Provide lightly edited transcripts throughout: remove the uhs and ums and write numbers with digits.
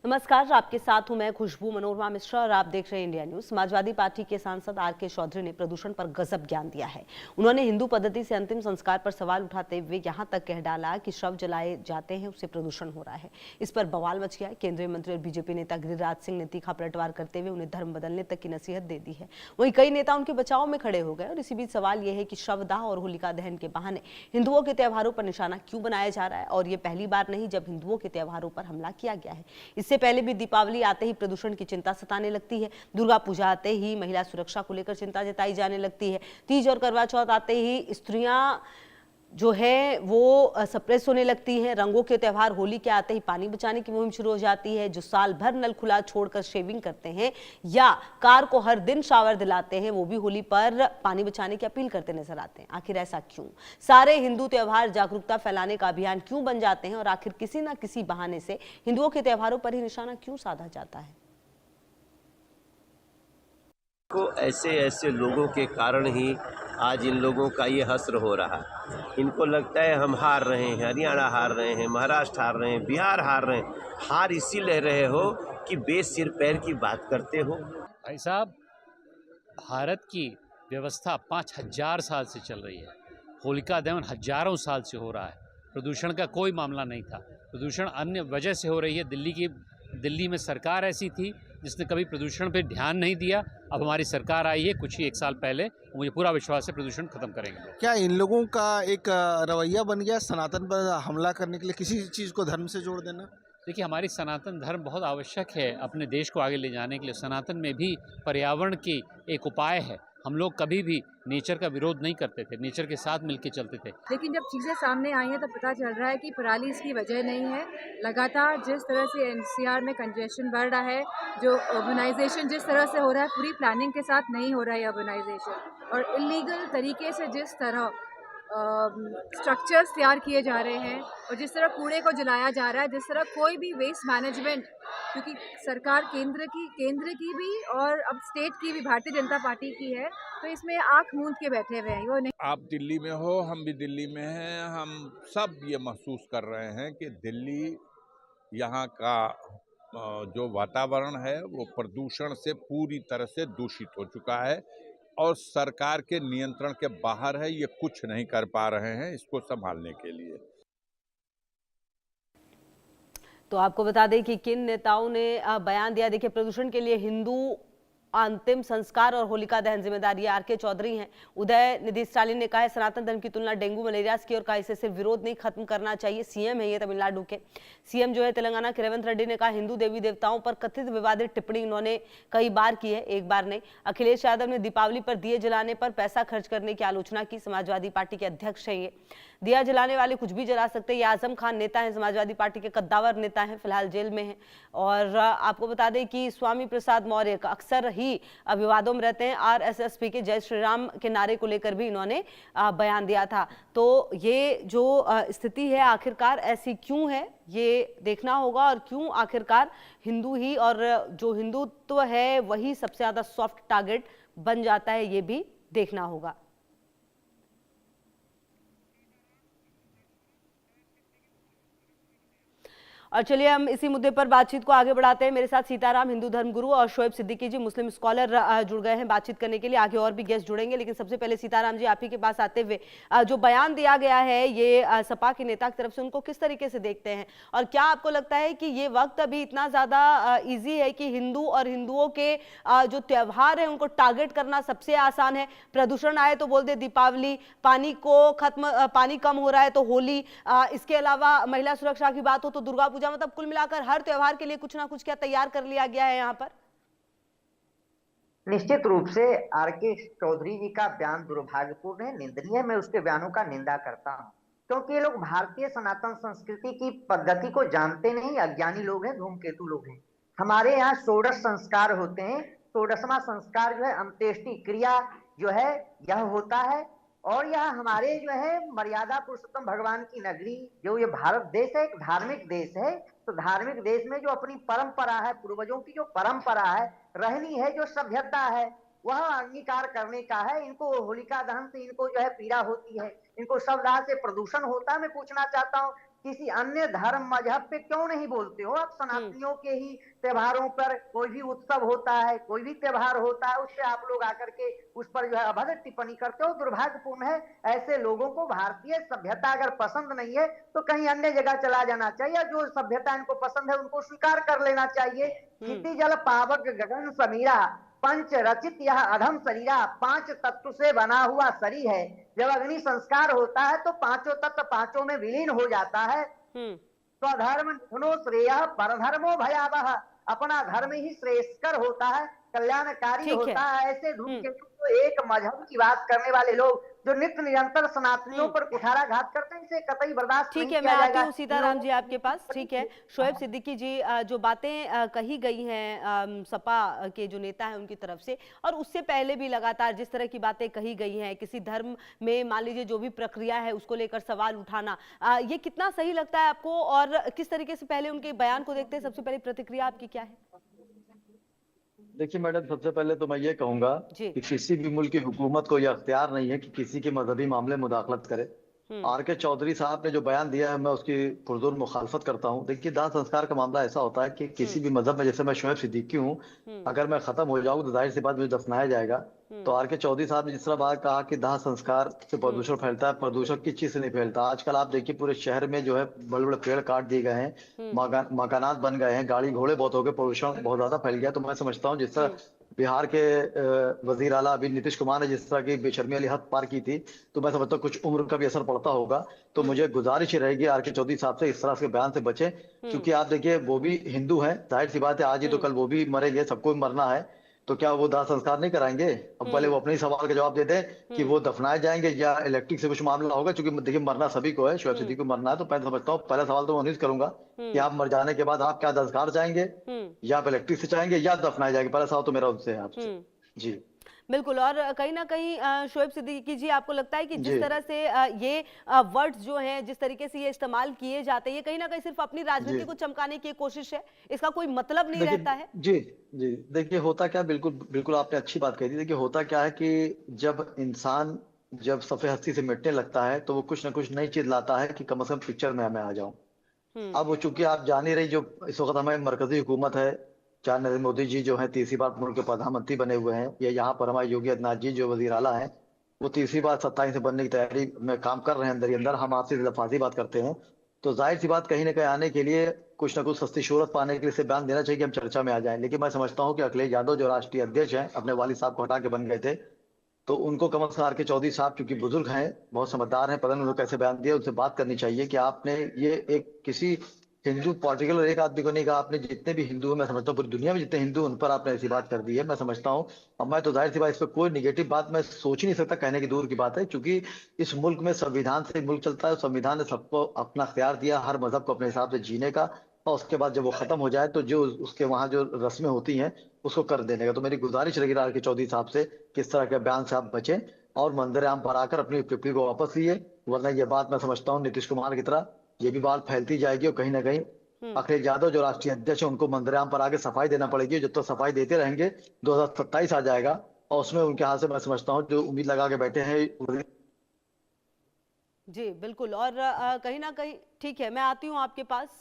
नमस्कार, आपके साथ हूं मैं खुशबू मनोरमा मिश्रा और आप देख रहे हैं इंडिया न्यूज। समाजवादी पार्टी के सांसद आर.के. चौधरी ने प्रदूषण पर गजब ज्ञान दिया है। उन्होंने हिंदू पद्धति से अंतिम संस्कार पर सवाल उठाते हुए यहां तक कह डाला कि शव जलाए जाते हैं, उससे प्रदूषण हो रहा है। इस पर बवाल मच गया है। केंद्रीय मंत्री और बीजेपी नेता गिरिराज सिंह ने तीखा पलटवार करते हुए उन्हें धर्म बदलने तक की नसीहत दे दी है। वहीं कई नेता उनके बचाव में खड़े हो गए और इसी बीच सवाल यह है कि शवदाह और होलिका दहन के बहाने हिंदुओं के त्योहारों पर निशाना क्यों बनाया जा रहा है। और ये पहली बार नहीं जब हिंदुओं के त्योहारों पर हमला किया गया है। इससे पहले भी दीपावली आते ही प्रदूषण की चिंता सताने लगती है। दुर्गा पूजा आते ही महिला सुरक्षा को लेकर चिंता जताई जाने लगती है। तीज और करवा चौथ आते ही स्त्रियां जो है वो सप्रेस होने लगती हैं। रंगों के त्यौहार होली के आते ही पानी बचाने की मुहिम शुरू हो जाती है। जो साल भर नल खुला छोड़कर शेविंग करते हैं या कार को हर दिन शावर दिलाते हैं, वो भी होली पर पानी बचाने की अपील करते नजर आते हैं। आखिर ऐसा क्यों? सारे हिंदू त्योहार जागरूकता फैलाने का अभियान क्यों बन जाते हैं और आखिर किसी न किसी बहाने से हिंदुओं के त्योहारों पर ही निशाना क्यों साधा जाता है? को ऐसे ऐसे लोगों के कारण ही आज इन लोगों का ये हश्र हो रहा है। इनको लगता है हम हार रहे हैं, हरियाणा हार रहे हैं, महाराष्ट्र हार रहे हैं, बिहार हार रहे हैं। हार इसीलिए रहे हो कि बेसिर पैर की बात करते हो। भाई साहब, भारत की व्यवस्था 5000 साल से चल रही है। होलिका दहन हजारों साल से हो रहा है। प्रदूषण का कोई मामला नहीं था। प्रदूषण अन्य वजह से हो रही है। दिल्ली में सरकार ऐसी थी जिसने कभी प्रदूषण पे ध्यान नहीं दिया। अब हमारी सरकार आई है कुछ ही एक साल पहले, मुझे पूरा विश्वास है प्रदूषण खत्म करेंगे। क्या इन लोगों का एक रवैया बन गया सनातन पर हमला करने के लिए, किसी चीज़ को धर्म से जोड़ देना? देखिए, हमारी सनातन धर्म बहुत आवश्यक है अपने देश को आगे ले जाने के लिए। सनातन में भी पर्यावरण की एक उपाय है। हम लोग कभी भी नेचर का विरोध नहीं करते थे, नेचर के साथ मिलकर चलते थे। लेकिन जब चीज़ें सामने आई हैं तो पता चल रहा है कि पराली इसकी वजह नहीं है। लगातार जिस तरह से एनसीआर में कंजेशन बढ़ रहा है, जो अर्बनाइजेशन जिस तरह से हो रहा है, पूरी प्लानिंग के साथ नहीं हो रहा है अर्बनाइजेशन, और इलीगल तरीके से जिस तरह स्ट्रक्चर्स तैयार किए जा रहे हैं और जिस तरह कूड़े को जलाया जा रहा है, जिस तरह कोई भी वेस्ट मैनेजमेंट, क्योंकि सरकार केंद्र की भी और अब स्टेट की भी, भारतीय जनता पार्टी की है, तो इसमें आंख मूंद के बैठे हुए हैं। वो नहीं। आप दिल्ली में हो, हम भी दिल्ली में हैं। हम सब ये महसूस कर रहे हैं कि दिल्ली, यहाँ का जो वातावरण है वो प्रदूषण से पूरी तरह से दूषित हो चुका है और सरकार के नियंत्रण के बाहर है। ये कुछ नहीं कर पा रहे हैं इसको संभालने के लिए। तो आपको बता दें कि किन नेताओं ने बयान दिया। देखिए, प्रदूषण के लिए हिंदू अंतिम संस्कार और होलिका दहन जिम्मेदार, ये आर.के. चौधरी हैं। उदयनिधि स्टालिन ने कहा है सनातन धर्म की तुलना डेंगू मलेरिया से की और कहा इसे सिर्फ विरोध नहीं, खत्म करना चाहिए। सीएम है ये तमिलनाडु के। सीएम जो है तेलंगाना के रेवंत रेड्डी ने कहा हिंदू देवी देवताओं पर कथित विवादित टिप्पणी इन्होंने कई बार की है, एक बार नहीं। अखिलेश यादव ने दीपावली पर दिए जलाने पर पैसा खर्च करने की आलोचना की। समाजवादी पार्टी के अध्यक्ष है ये। दिया जलाने वाले कुछ भी जला सकते हैं। ये आजम खान नेता है, समाजवादी पार्टी के कद्दावर नेता हैं, फिलहाल जेल में हैं। और आपको बता दें कि स्वामी प्रसाद मौर्य का अक्सर ही विवादों में रहते हैं। आरएसएस के जय श्री राम के नारे को लेकर भी इन्होंने बयान दिया था। तो ये जो स्थिति है आखिरकार ऐसी क्यों है, ये देखना होगा। और क्यों आखिरकार हिंदू ही और जो हिंदुत्व है वही सबसे ज्यादा सॉफ्ट टारगेट बन जाता है, ये भी देखना होगा। और चलिए हम इसी मुद्दे पर बातचीत को आगे बढ़ाते हैं। मेरे साथ सीताराम, हिंदू धर्मगुरु, और शोएब सिद्दीकी जी, मुस्लिम स्कॉलर, जुड़ गए हैं बातचीत करने के लिए। आगे और भी गेस्ट जुड़ेंगे, लेकिन सबसे पहले सीताराम जी, आप ही के पास आते हुए जो बयान दिया गया है ये सपा के नेता की तरफ से, उनको किस तरीके से देखते हैं? और क्या आपको लगता है कि ये वक्त अभी इतना ज्यादा ईजी है कि हिंदू और हिंदुओं के जो त्यौहार है उनको टारगेट करना सबसे आसान है? प्रदूषण आए तो बोल दे दीपावली, पानी कम हो रहा है तो होली, इसके अलावा महिला सुरक्षा की बात हो तो दुर्गा पूजा, मतलब कुल मिलाकर हर त्योहार के लिए कुछ ना कुछ क्या तैयार कर लिया गया है यहाँ पर? निश्चित रूप से आर.के. चौधरी जी का बयान दुर्भाग्यपूर्ण है, निंदनीय है। मैं उसके बयानों का निंदा करता हूँ, क्योंकि ये लोग भारतीय सनातन संस्कृति की पद्धति को जानते नहीं, अज्ञानी लोग हैं, धूमकेतु लोग हैं। हमारे यहाँ षोडश संस्कार होते हैं। षोडशवां संस्कार जो है अंत्येष्टि क्रिया जो है यह होता है, और यह हमारे जो है मर्यादा पुरुषोत्तम भगवान की नगरी, जो ये भारत देश है, एक धार्मिक देश है। तो धार्मिक देश में जो अपनी परंपरा है, पूर्वजों की जो परंपरा है, रहनी है, जो सभ्यता है, वह अंगीकार करने का है। इनको होलिका दहन से इनको जो है पीड़ा होती है, इनको शवदाह से प्रदूषण होता है। मैं पूछना चाहता हूँ किसी अन्य धर्म मजहब पे क्यों नहीं बोलते हो? आप सनातनियों के ही त्योहारों पर कोई भी उत्सव होता है, कोई भी त्योहार होता है, उस पे आप लोग आकर के उस पर जो है अभद्र टिप्पणी करते हो। दुर्भाग्यपूर्ण है। ऐसे लोगों को भारतीय सभ्यता अगर पसंद नहीं है तो कहीं अन्य जगह चला जाना चाहिए। जो सभ्यता इनको पसंद है उनको स्वीकार कर लेना चाहिए। क्षिति जल पावक गगन समीरा, पंच रचित यह अधम शरीरा, 5 तत्व से बना हुआ शरीर है। जब अग्नि संस्कार होता है तो पांचों तत्व पांचों में विलीन हो जाता है। स्वधर्म निधनो श्रेय परधर्मो भयावह, अपना धर्म ही श्रेयस्कर होता है, कल्याणकारी होता है। ऐसे धूमकेतु तो एक मजहब की बात करने वाले लोग जो नित्य निरंतर सनातनियों पर कुठाराघात करते हैं, इसे कतई बर्दाश्त नहीं ठीक है, मैं किया आती जाएगा। हूँ सीताराम जी आपके पास। ठीक है, शोएब सिद्दीकी जी, जो बातें कही गई हैं सपा के जो नेता हैं उनकी तरफ से, और उससे पहले भी लगातार जिस तरह की बातें कही गई हैं, किसी धर्म में मान लीजिए जो भी प्रक्रिया है उसको लेकर सवाल उठाना, ये कितना सही लगता है आपको, और किस तरीके से पहले उनके बयान को देखते हैं, सबसे पहले प्रतिक्रिया आपकी क्या है? देखिए मैडम, सबसे पहले तो मैं ये कहूंगा जी। कि किसी भी मुल्क की हुकूमत को यह अख्तियार नहीं है कि किसी के मजहबी मामले में मुदाखलत करे। आर.के. चौधरी साहब ने जो बयान दिया है मैं उसकी पुरजोर मुखालफत करता हूँ। देखिए, दाह संस्कार का मामला ऐसा होता है कि किसी भी मजहब में, जैसे मैं शोएब सिद्दीकी हूँ, अगर मैं खत्म हो जाऊँ तो जाहिर सी बात मुझे दफनाया जाएगा। तो आर.के. चौधरी साहब ने जिस तरह बात कहा कि दाह संस्कार से प्रदूषण फैलता है, प्रदूषण किस चीज से नहीं फैलता। आजकल आप देखिए पूरे शहर में जो है बड़े बड़े पेड़ काट दिए गए हैं, मकानात बन गए हैं, गाड़ी घोड़े बहुत हो गए, प्रदूषण बहुत ज्यादा फैल गया। तो मैं समझता हूँ जिस तरह बिहार के वजीर आला अभी नीतीश कुमार ने जिस तरह की बेशर्मी वाली हद पार की थी, तो मैं समझता हूँ कुछ उम्र का भी असर पड़ता होगा। तो मुझे गुजारिश ही रहेगी आर.के. चौधरी साहब से इस तरह के बयान से बचें, क्योंकि आप देखिए वो भी हिंदू हैं, जाहिर सी बात है आज ही तो कल वो भी मरेंगे, सबको भी मरना है। तो क्या वो दाह संस्कार नहीं कराएंगे? अब पहले वो अपने ही सवाल का जवाब दे दें कि वो दफनाए जाएंगे या इलेक्ट्रिक से कुछ मामला होगा, क्योंकि देखिए मरना सभी को है, शोएब सिद्दीकी को मरना है। तो मैं समझता हूँ पहला सवाल तो मैं नहीं करूंगा कि आप मर जाने के बाद आप क्या संस्कार चाहेंगे, या आप इलेक्ट्रिक से चाहेंगे या दफनाए जाएंगे। पहला सवाल तो मेरा उनसे है आपसे। जी बिल्कुल। और कहीं ना कहीं शोएब सिद्दीकी जी, आपको लगता है कि जिस तरह से ये वर्ड्स जो हैं, जिस तरीके से ये इस्तेमाल किए जाते हैं, ये कहीं ना कहीं सिर्फ अपनी राजनीति को चमकाने की कोशिश है, इसका कोई मतलब नहीं रहता है? जी जी, देखिए होता क्या, बिल्कुल बिल्कुल आपने अच्छी बात कही थी। देखिए होता क्या है कि जब इंसान जब सफ़े हस्ती से मिटने लगता है तो वो कुछ ना कुछ नई चीज लाता है कि कम से कम पिक्चर में मैं आ जाऊं। अब वो चूंकि आप जान ही रही, जो इस वक्त हमारी मरकजी हुकूमत है, चाहे नरेंद्र मोदी जी जो है तीसरी बार मुल्क के प्रधानमंत्री बने हुए हैं, या यहाँ पर हमारे योगी आदित्यनाथ जी जो वजीर आला हैं, वो तीसरी बार सत्ता से बनने की तैयारी में काम कर रहे हैं अंदर ही अंदर। हम आपसे लफाजी बात करते हैं, तो जाहिर सी बात कहीं ना कहीं आने के लिए कुछ ना कुछ सस्ती शोहरत पाने के लिए से बयान देना चाहिए कि हम चर्चा में आ जाएं। लेकिन मैं समझता हूँ कि अखिलेश यादव जो राष्ट्रीय अध्यक्ष हैं, अपने वालिद साहब को हटा के बन गए थे, तो उनको कम से कम आर.के. चौधरी साहब चूंकि बुजुर्ग हैं, बहुत समझदार हैं, पता नहीं उन्होंने कैसे बयान दिया, उनसे बात करनी चाहिए कि आपने ये एक किसी हिंदू पर्टिकुलर एक आदमी को नहीं कहा, आपने जितने भी हिंदू हैं, मैं समझता हूँ पूरी दुनिया में जितने हिंदू उन पर आपने ऐसी बात कर दी है। मैं समझता हूँ, अब मैं तो जाहिर सी बात इस पर कोई निगेटिव बात मैं सोच ही नहीं सकता, कहने की दूर की बात है, क्योंकि इस मुल्क में संविधान से मुल्क चलता है। संविधान ने सबको अपना अख्तियार दिया हर मजहब को अपने हिसाब से जीने का, और उसके बाद जब वो खत्म हो जाए तो जो उसके वहाँ जो रस्में होती हैं उसको कर देने का। तो मेरी गुजारिश रहेगी आर.के. चौधरी साहब से किस तरह के बयान से आप बचें और मंदिर आम पर आकर अपनी टिप्पणी को वापस लिए, वरना ये बात मैं समझता हूँ नीतीश कुमार की तरह ये भी बात फैलती जाएगी, और कहीं ना कहीं अखिलेश यादव जो राष्ट्रीय अध्यक्ष है उनको मंदिराम पर आगे सफाई देना पड़ेगी। जब तक सफाई देते रहेंगे 2027 आ जाएगा, और उसमें उनके हाथ से मैं समझता हूँ जो उम्मीद लगा के बैठे हैं। जी बिल्कुल। और कहीं ना कहीं ठीक है, मैं आती हूँ आपके पास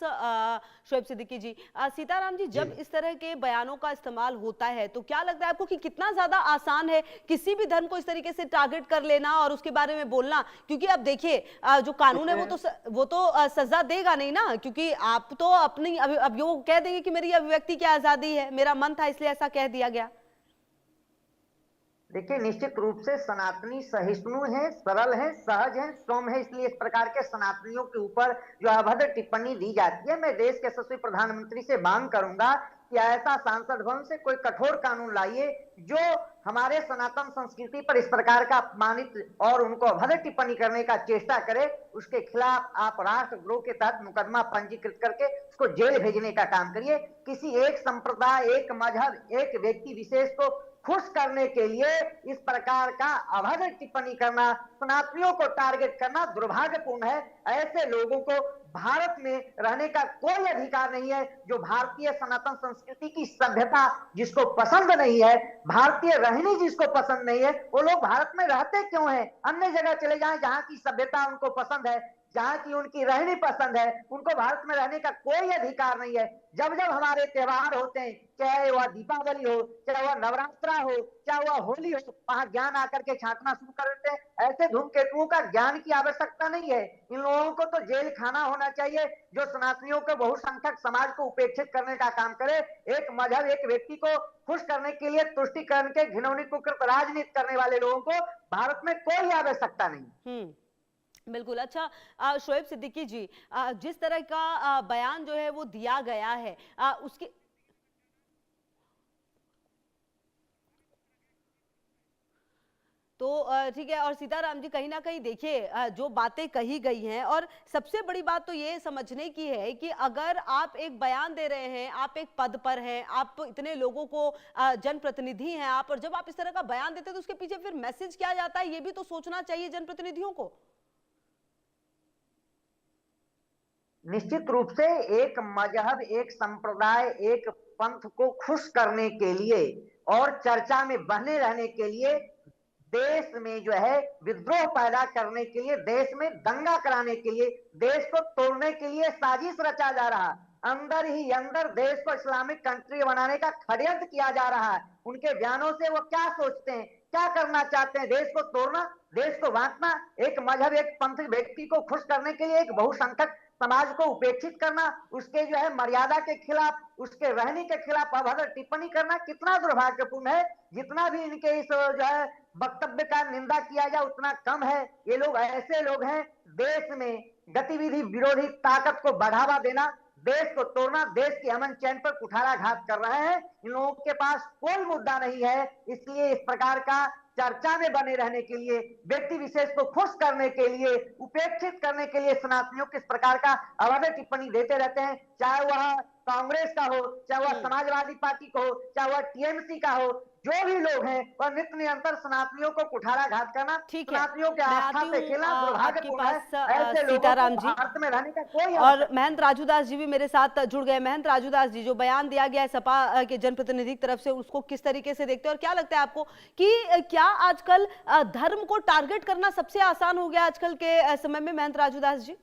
शोएब सिद्दीकी जी। सीताराम जी, जब इस तरह के बयानों का इस्तेमाल होता है तो क्या लगता है आपको कि कितना ज्यादा आसान है किसी भी धर्म को इस तरीके से टारगेट कर लेना और उसके बारे में बोलना? क्योंकि अब देखिए जो कानून है वो तो सजा देगा नहीं ना, क्योंकि आप तो अपनी अब वो कह देंगे कि मेरी अभिव्यक्ति की आजादी है, मेरा मन था इसलिए ऐसा कह दिया गया। देखिए, निश्चित रूप से सनातनी सहिष्णु हैं, सरल हैं, सहज हैं, सौम्य हैं, इसलिए इस प्रकार के सनातनियों के ऊपर जो अभद्र टिप्पणी दी जाती है, मैं देश के यशस्वी प्रधानमंत्री से मांग करूंगा कि ऐसा सांसद भवन से कोई कठोर कानून लाइए जो हमारे सनातन संस्कृति पर इस प्रकार का अपमानित और उनको अभद्र टिप्पणी करने का चेष्टा करे, उसके खिलाफ आप राष्ट्रद्रोह के तहत मुकदमा पंजीकृत करके उसको जेल भेजने का काम करिए। किसी एक संप्रदाय, एक मजहब, एक व्यक्ति विशेष को खुश करने के लिए इस प्रकार का अभद्र टिप्पणी करना, सनातनियों को टारगेट करना दुर्भाग्यपूर्ण है। ऐसे लोगों को भारत में रहने का कोई अधिकार नहीं है। जो भारतीय सनातन संस्कृति की सभ्यता जिसको पसंद नहीं है, भारतीय रहनी जिसको पसंद नहीं है, वो लोग भारत में रहते क्यों हैं? अन्य जगह चले जाएं जहां की सभ्यता उनको पसंद है, जहाँ की उनकी रहनी पसंद है, उनको भारत में रहने का कोई अधिकार नहीं है। जब जब हमारे त्योहार होते हैं, चाहे वह दीपावली हो, चाहे वह नवरात्रा हो, चाहे वह होली हो, वहां ज्ञान आकर के छांटना शुरू कर देते हैं। ऐसे धूमकेतुओं का ज्ञान की आवश्यकता नहीं है। इन लोगों को तो जेल खाना होना चाहिए, जो सनातनियों के बहुसंख्यक समाज को उपेक्षित करने का काम करे। एक मजहब, एक व्यक्ति को खुश करने के लिए तुष्टिकरण के घिनौनी कुकृत राजनीति करने वाले लोगों को भारत में कोई आवश्यकता नहीं। बिल्कुल। अच्छा, शोएब सिद्दीकी जी, जिस तरह का बयान जो है वो दिया गया है, उसकी तो ठीक है। और सीताराम जी, कहीं ना कहीं देखिए जो बातें कही गई हैं, और सबसे बड़ी बात तो ये समझने की है कि अगर आप एक बयान दे रहे हैं, आप एक पद पर हैं, आप इतने लोगों को जनप्रतिनिधि हैं आप, और जब आप इस तरह का बयान देते हैं तो उसके पीछे फिर मैसेज क्या जाता है, ये भी तो सोचना चाहिए जनप्रतिनिधियों को। निश्चित रूप से एक मजहब, एक संप्रदाय, एक पंथ को खुश करने के लिए और चर्चा में बने रहने के लिए, देश में जो है विद्रोह पैदा करने के लिए, देश में दंगा कराने के लिए, देश को तोड़ने के लिए साजिश रचा जा रहा है। अंदर ही अंदर देश को इस्लामिक कंट्री बनाने का षड्यंत्र किया जा रहा है। उनके बयानों से वो क्या सोचते हैं, क्या करना चाहते हैं? देश को तोड़ना, देश को बांटना, एक मजहब, एक पंथ व्यक्ति को खुश करने के लिए एक बहुसंख्यक समाज को उपेक्षित करना, उसके जो है मर्यादा के खिलाफ, उसके रहने के खिलाफ अभद्र टिप्पणी करना कितना दुर्भाग्यपूर्ण है। जितना भी इनके इस जो है वक्तव्य का निंदा किया जाए उतना कम है। ये लोग ऐसे लोग हैं, देश में गतिविधि विरोधी ताकत को बढ़ावा देना, देश को तोड़ना, देश के अमन चैन पर कुठाराघात कर रहे हैं। इन लोगों के पास कोई मुद्दा नहीं है। इसलिए इस प्रकार का चर्चा में बने रहने के लिए, व्यक्ति विशेष को खुश करने के लिए, उपेक्षित करने के लिए सनातनियों किस प्रकार का अभद्र टिप्पणी देते रहते हैं, चाहे वह कांग्रेस का हो, चाहे वह समाजवादी पार्टी का हो, चाहे वह टीएमसी का हो, जो भी लोग हैं वह नित्य निरंतर सनातनियों को कुठाराघात करना, सनातनियों के आस्था से खेलना दुर्भाग्यपूर्ण है। ऐसे लोगों सीताराम को जी भारत में रहने का कोई और महंत राजूदास जी भी मेरे साथ जुड़ गए। महंत राजूदास जी, जो बयान दिया गया है सपा के जनप्रतिनिधि की तरफ से, उसको किस तरीके से देखते हैं, और क्या लगता है आपको कि क्या आजकल धर्म को टारगेट करना सबसे आसान हो गया आजकल के समय में? महंत राजूदास जी,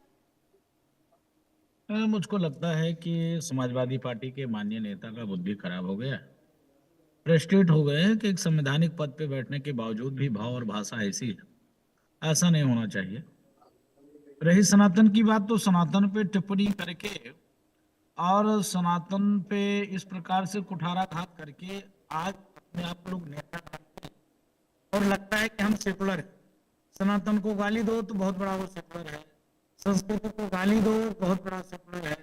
मुझको लगता है कि समाजवादी पार्टी के माननीय नेता का बुद्धि खराब हो गया, फ्रस्ट्रेट हो गए हैं कि एक संवैधानिक पद पे बैठने के बावजूद भी भाव और भाषा ऐसी है। ऐसा नहीं होना चाहिए। रही सनातन की बात, तो सनातन पे टिप्पणी करके और सनातन पे इस प्रकार से कुठाराघात करके आज अपने आप लोग नेता बनाते हैं और लगता है कि हम सेकुलर हैं। सनातन को गाली दो तो बहुत बड़ा वो सेकुलर है, संस्कृति को गाली दो बहुत बड़ा सेकुलर है,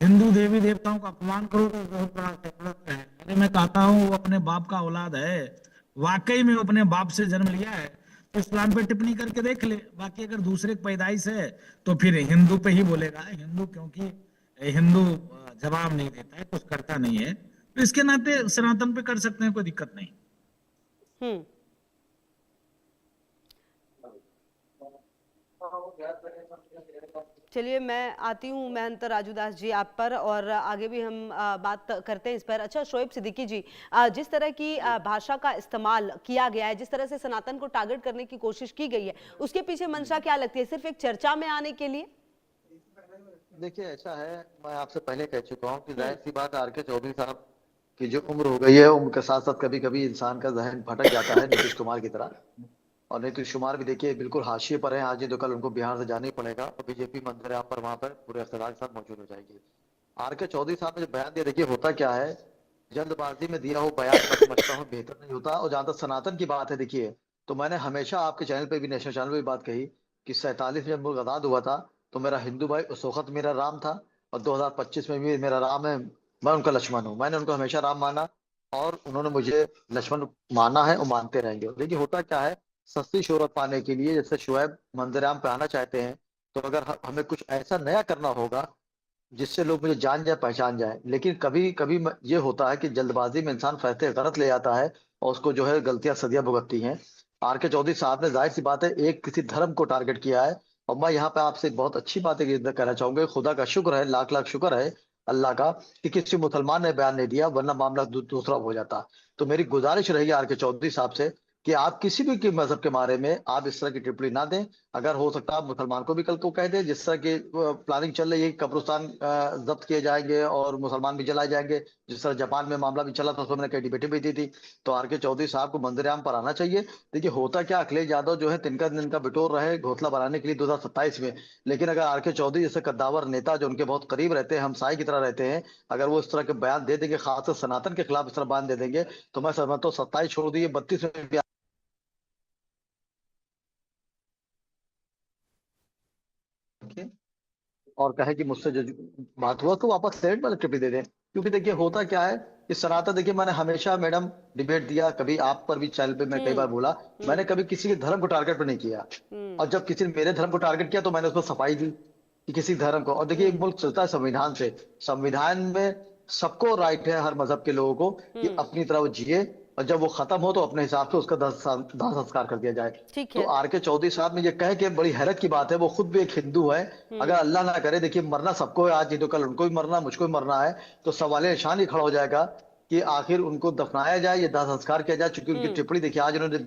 हिंदू देवी देवताओं का अपमान करो तो बहुत बड़ा सेकुलर है। अरे मैं कहता हूँ वो अपने बाप का औलाद है, वाकई में अपने बाप से जन्म लिया है, तो इस्लाम पे टिप्पणी करके देख ले। बाकी अगर दूसरे की पैदाइश है तो फिर हिंदू पे ही बोलेगा, हिंदू, क्योंकि हिंदू जवाब नहीं देता है, कुछ करता नहीं है, तो इसके नाते सनातन पे कर सकते हैं, कोई दिक्कत नहीं। चलिए, मैं आती हूँ महंत राजूदास जी आप पर, और आगे भी हम बात करते हैं इस पर। अच्छा, शोएब सिद्दीकी जी, जिस तरह की भाषा का इस्तेमाल किया गया है, जिस तरह से सनातन को टारगेट करने की कोशिश की गई है, उसके पीछे मंशा क्या लगती है? सिर्फ एक चर्चा में आने के लिए? देखिए, ऐसा है, मैं आपसे पहले कह चुका हूँ कि जाहिर सी बात आर के चौधरी साहब की जो उम्र हो गई है, उम्र के साथ साथ कभी कभी इंसान का जहन भटक जाता है, नीतीश कुमार की तरह। और नीतीश कुमार भी देखिए बिल्कुल हाशिए पर है, आज नहीं तो कल उनको बिहार से जाना ही पड़ेगा, और बीजेपी मंदिर यहाँ पर वहां पर पूरे इख्तियार के साथ मौजूद हो जाएगी। आर के चौधरी साहब ने जो बयान दिया, देखिए होता क्या है, जल्दबाजी में दिया हो बयान मैं समझता हूँ बेहतर नहीं होता। और जहां तक सनातन की बात है, देखिए, तो मैंने हमेशा आपके चैनल पे भी, नेशनल चैनल पे भी बात कही कि 47 में जब मुल्क आजाद हुआ था तो मेरा हिंदू भाई उस वक्त मेरा राम था, और 2025 में भी मेरा राम है, मैं उनका लक्ष्मण हूँ। मैंने उनको हमेशा राम माना और उन्होंने मुझे लक्ष्मण माना है और मानते रहेंगे। देखिए होता क्या है, सस्ती शोहरत पाने के लिए जैसे शुएब मंदिराम पे आना चाहते हैं, तो अगर हमें कुछ ऐसा नया करना होगा जिससे लोग मुझे जान जाए, पहचान जाए। लेकिन कभी कभी ये होता है कि जल्दबाजी में इंसान फैसले गलत ले जाता है और उसको जो है गलतियां सदियां भुगतती हैं। आर के चौधरी साहब ने जाहिर सी बात है एक किसी धर्म को टारगेट किया है, और मैं यहाँ पे आपसे एक बहुत अच्छी बात है कहना चाहूंगा, खुदा का शुक्र है, लाख लाख शुक्र है अल्लाह का कि किसी मुसलमान ने बयान नहीं दिया, वरना मामला दूसरा हो जाता। तो मेरी गुजारिश रहेगी आर के चौधरी साहब से कि आप किसी भी के मजहब के बारे में आप इस तरह की टिप्पणी ना दें। अगर हो सकता है आप मुसलमान को भी कल को कह दे, जिस तरह की प्लानिंग चल रही है, कब्रिस्तान जब्त किए जाएंगे और मुसलमान भी जलाए जाएंगे, जिस तरह जापान में मामला भी चला था, उसमें मैंने कई डिबेटें भी दी थी। तो आर के चौधरी साहब को मंदिर आम पर आना चाहिए। देखिए होता क्या, अखिलेश यादव जो है तिनका तिनका बिटोर रहे घोंसला बनाने के लिए 2027 में, लेकिन अगर आर के चौधरी जैसे कद्दावर नेता जो उनके बहुत करीब रहते हैं, हमसाये की तरह रहते हैं, अगर वो इस तरह के बयान दे देंगे, खासकर सनातन के खिलाफ इस तरह बयान दे देंगे, तो मैं समझता हूँ 27 छोड़ दिए 32 में भी आके और कहे कि मुझसे जो बात हुआ तो वापस सेट वाले टिप्पणी दे दें। क्योंकि देखिए होता क्या है कि सनातन, देखिए मैंने हमेशा मैडम डिबेट दिया, कभी आप पर भी चैनल पे मैं कई बार बोला, मैंने कभी किसी के धर्म को टारगेट पर नहीं किया। और जब किसी ने मेरे धर्म को टारगेट किया तो मैंने उसको सफाई दी कि किसी धर्म को। और देखिए एक मुल्क चलता है संविधान से, संविधान में सबको राइट है हर मजहब के लोगों को कि अपनी तरह वो जिए, और जब वो खत्म हो तो अपने हिसाब से उसका दाह संस्कार कर दिया जाए। ठीक तो है। आर के चौधरी साहब ने ये कहे कि बड़ी हैरत की बात है, वो खुद भी एक हिंदू है। अगर अल्लाह ना करे, देखिए मरना सबको है, आज नहीं तो कल उनको भी मरना, मुझको भी मरना है, तो सवाल निशान ही खड़ा हो जाएगा कि आखिर उनको दफनाया जाए या दाह संस्कार किया जाए। चूंकि उनकी टिप्पणी देखिए आज उन्होंने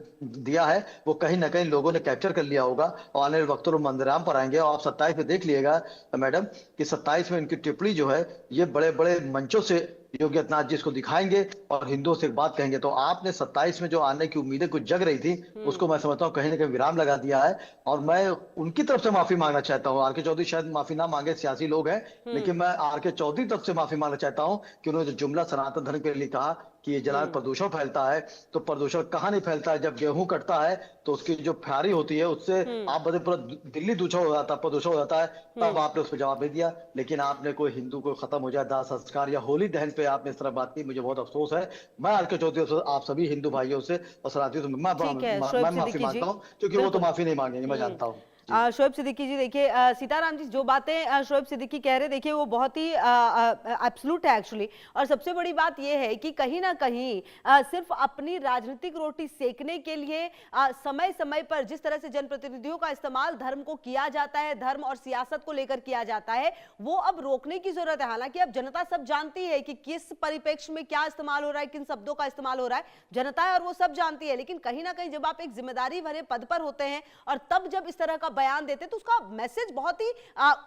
दिया है, वो कहीं ना कहीं लोगों ने कैप्चर कर लिया होगा और आने वाले वक्तों में मंदिराम पर आएंगे। और आप 27 में देख लिएगा मैडम कि 27 में इनकी टिप्पणी जो है ये बड़े बड़े मंचों से योगी आदित्यनाथ जी इसको दिखाएंगे और हिंदुओं से एक बात कहेंगे। तो आपने 27 में जो आने की उम्मीदें कुछ जग रही थी, उसको मैं समझता हूँ कहीं ना कहीं विराम लगा दिया है। और मैं उनकी तरफ से माफी मांगना चाहता हूँ। आर के चौधरी शायद माफी ना मांगे, सियासी लोग हैं, लेकिन मैं आर के चौधरी तरफ से माफी मांगना चाहता हूँ कि उन्होंने जो जुमला सनातन धर्म के लिए कहा कि ये जला प्रदूषण फैलता है, तो प्रदूषण कहाँ नहीं फैलता है। जब गेहूं कटता है तो उसकी जो फ्यारी होती है उससे आप बदले पूरा दिल्ली दूषण हो जाता है, प्रदूषण हो जाता है, तब आपने उस पर जवाब नहीं दिया। लेकिन आपने कोई हिंदू को खत्म हो जाए दाह संस्कार या होली दहन पे आपने इस तरह बात की, मुझे बहुत अफसोस है। मैं आर के चौधरी से, आप सभी हिंदू भाइयों से और सनातियों से मैं माफी मांगता हूँ, क्योंकि वो तो माफी नहीं मांगेंगे, मैं जानता हूँ। शोएब सिद्दीकी जी, देखिए सीताराम जी जो बातें शोएब सिद्दीकी कह रहे, देखिए वो बहुत ही एब्सोल्यूट है एक्चुअली। और सबसे बड़ी बात ये है कि कहीं ना कहीं सिर्फ अपनी राजनीतिक रोटी सेकने के लिए समय समय पर जिस तरह से जनप्रतिनिधियों का इस्तेमाल धर्म को किया जाता है, धर्म और सियासत को लेकर किया जाता है, वो अब रोकने की जरूरत है। हालांकि अब जनता सब जानती है कि किस परिप्रेक्ष्य में क्या इस्तेमाल हो रहा है, किन शब्दों का इस्तेमाल हो रहा है, जनता है और वो सब जानती है। लेकिन कहीं ना कहीं जब आप एक जिम्मेदारी भरे पद पर होते हैं और तब जब इस तरह का बयान देते हैं तो उसका मैसेज बहुत ही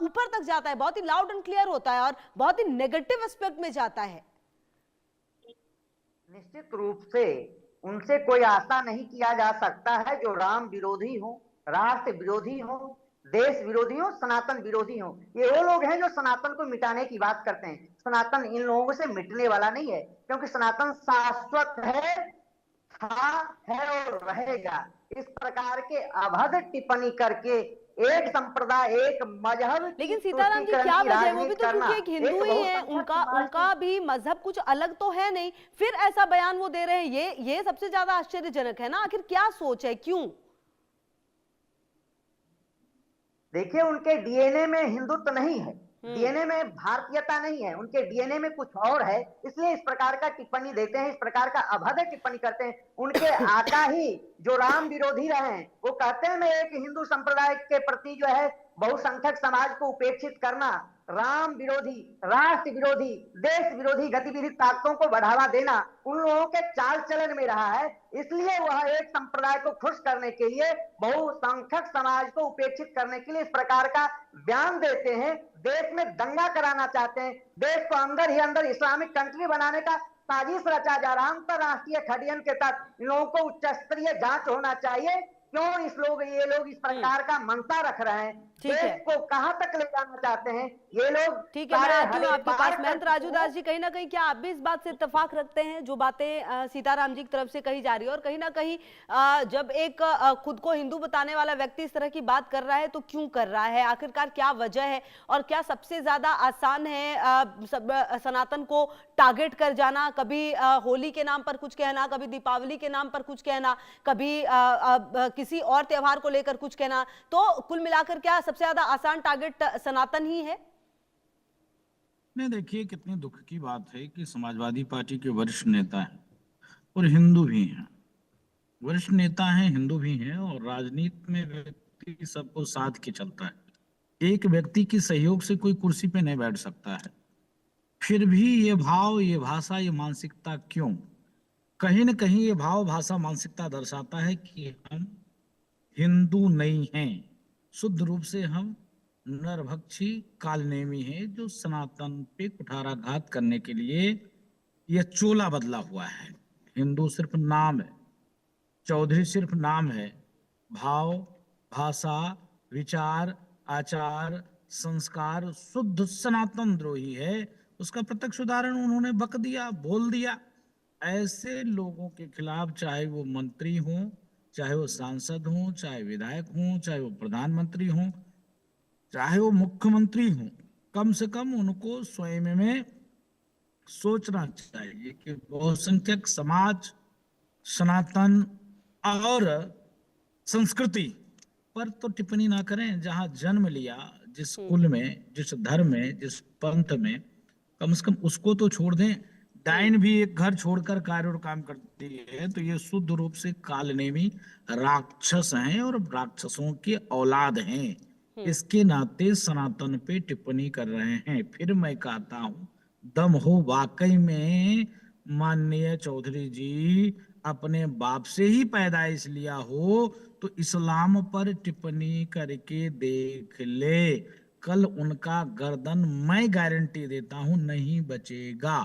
ऊपर तक जाता है, बहुत ही लाउड एंड क्लियर होता है और बहुत ही नेगेटिव एस्पेक्ट में जाता है। निश्चित रूप से उनसे कोई आशा नहीं किया जा सकता है जो राम विरोधी हो, राष्ट्र विरोधी हो, देश विरोधी हो, सनातन विरोधी हो। ये वो लोग हैं जो सनातन को मिटाने की बात करते हैं। सनातन इन लोगों से मिटने वाला नहीं है, क्योंकि सनातन शाश्वत है, है और रहेगा। इस प्रकार के अभद्र टिप्पणी करके एक संप्रदाय, एक मजहब, लेकिन सीताराम जी क्या वजह है, वो भी तो क्योंकि एक हिंदू ही है, उनका भी मजहब कुछ अलग तो है नहीं, फिर ऐसा बयान वो दे रहे हैं, ये सबसे ज्यादा आश्चर्यजनक है ना। आखिर क्या सोच है, क्यों? देखिए उनके डीएनए में हिंदुत्व नहीं है, डीएनए में भारतीयता नहीं है, उनके डीएनए में कुछ और है, इसलिए इस प्रकार का टिप्पणी देते हैं, इस प्रकार का अभद्र टिप्पणी करते हैं। उनके आका ही जो राम विरोधी रहे हैं, वो कहते हैं मैं एक हिंदू संप्रदाय के प्रति जो है बहुसंख्यक समाज को उपेक्षित करना, राम विरोधी, राष्ट्र विरोधी, देश विरोधी गतिविधि ताकतों को बढ़ावा देना उन लोगों के चाल चलन में रहा है। इसलिए वह एक संप्रदाय को खुश करने के लिए, बहुसंख्यक समाज को उपेक्षित करने के लिए इस प्रकार का बयान देते हैं। देश में दंगा कराना चाहते हैं, देश को अंदर ही अंदर इस्लामिक कंट्री बनाने का साजिश रचा जा रहा है। अंतरराष्ट्रीय खडियन के तहत इन लोगों को उच्च स्तरीय जांच होना चाहिए। क्यों ये लोग इस प्रकार का मंशा रख रहे हैं, देश को कहां तक ले जाना चाहते हैं ये लोग। ठीक है, मैं आती हूँ आपके पास। महंत राजू दास जी, कहीं ना कहीं क्या आप भी इस बात से इत्तेफाक रखते हैं जो बातें सीताराम जी की तरफ से कही जा रही है? और कहीं ना कहीं जब एक खुद को हिंदू बताने वाला व्यक्ति इस तरह की बात कर रहा है तो क्यों कर रहा है, आखिरकार क्या वजह है? और क्या सबसे ज्यादा आसान है सनातन को टारगेट कर जाना, कभी होली के नाम पर कुछ कहना, कभी दीपावली के नाम पर कुछ कहना, कभी किसी और त्योहार को लेकर कुछ कहना, तो कुल मिलाकर क्या सबसे ज्यादा आसान टारगेट सनातन ही है? नहीं, देखिए कितनी दुख की बात है कि समाजवादी पार्टी के वरिष्ठ नेता हैं और हिंदू भी हैं, वरिष्ठ नेता हैं, हिंदू भी हैं, और राजनीति में व्यक्ति सबको साथ के चलता है। एक व्यक्ति की सहयोग से कोई कुर्सी पे नहीं बैठ सकता है। फिर भी ये भाव, ये भाषा, ये मानसिकता क्यों? कहीं न कहीं ये भाव, भाषा, मानसिकता दर्शाता है कि हम हिंदू नहीं हैं। शुद्ध रूप से हम नरभक्षी कालनेमी हैं, जो सनातन पे कुठाराघात करने के लिए यह चोला बदला हुआ है। हिंदू सिर्फ नाम है, चौधरी सिर्फ नाम है। भाव, भाषा, विचार, आचार, संस्कार शुद्ध सनातन द्रोही है। उसका प्रत्यक्ष उदाहरण उन्होंने बक दिया, बोल दिया। ऐसे लोगों के खिलाफ, चाहे वो मंत्री हों, चाहे वो सांसद हों, चाहे विधायक हों, चाहे वो प्रधानमंत्री हों, चाहे वो मुख्यमंत्री हों, कम से कम उनको स्वयं में सोचना चाहिए कि बहुसंख्यक समाज, सनातन और संस्कृति पर तो टिप्पणी ना करें। जहां जन्म लिया, जिस कुल में, जिस धर्म में, जिस पंथ में, कम से कम उसको तो छोड़ दें। डायन भी एक घर छोड़कर कार्य और काम करती है। तो ये शुद्ध रूप से कालनेमी राक्षस हैं और राक्षसों की औलाद हैं। इसके नाते सनातन पे टिप्पणी कर रहे हैं। फिर मैं कहता हूं, दम हो वाकई में माननीय चौधरी जी अपने बाप से ही पैदाइश लिया हो तो इस्लाम पर टिप्पणी करके देख ले। कल उनका गर्दन मैं गारंटी देता हूं नहीं बचेगा,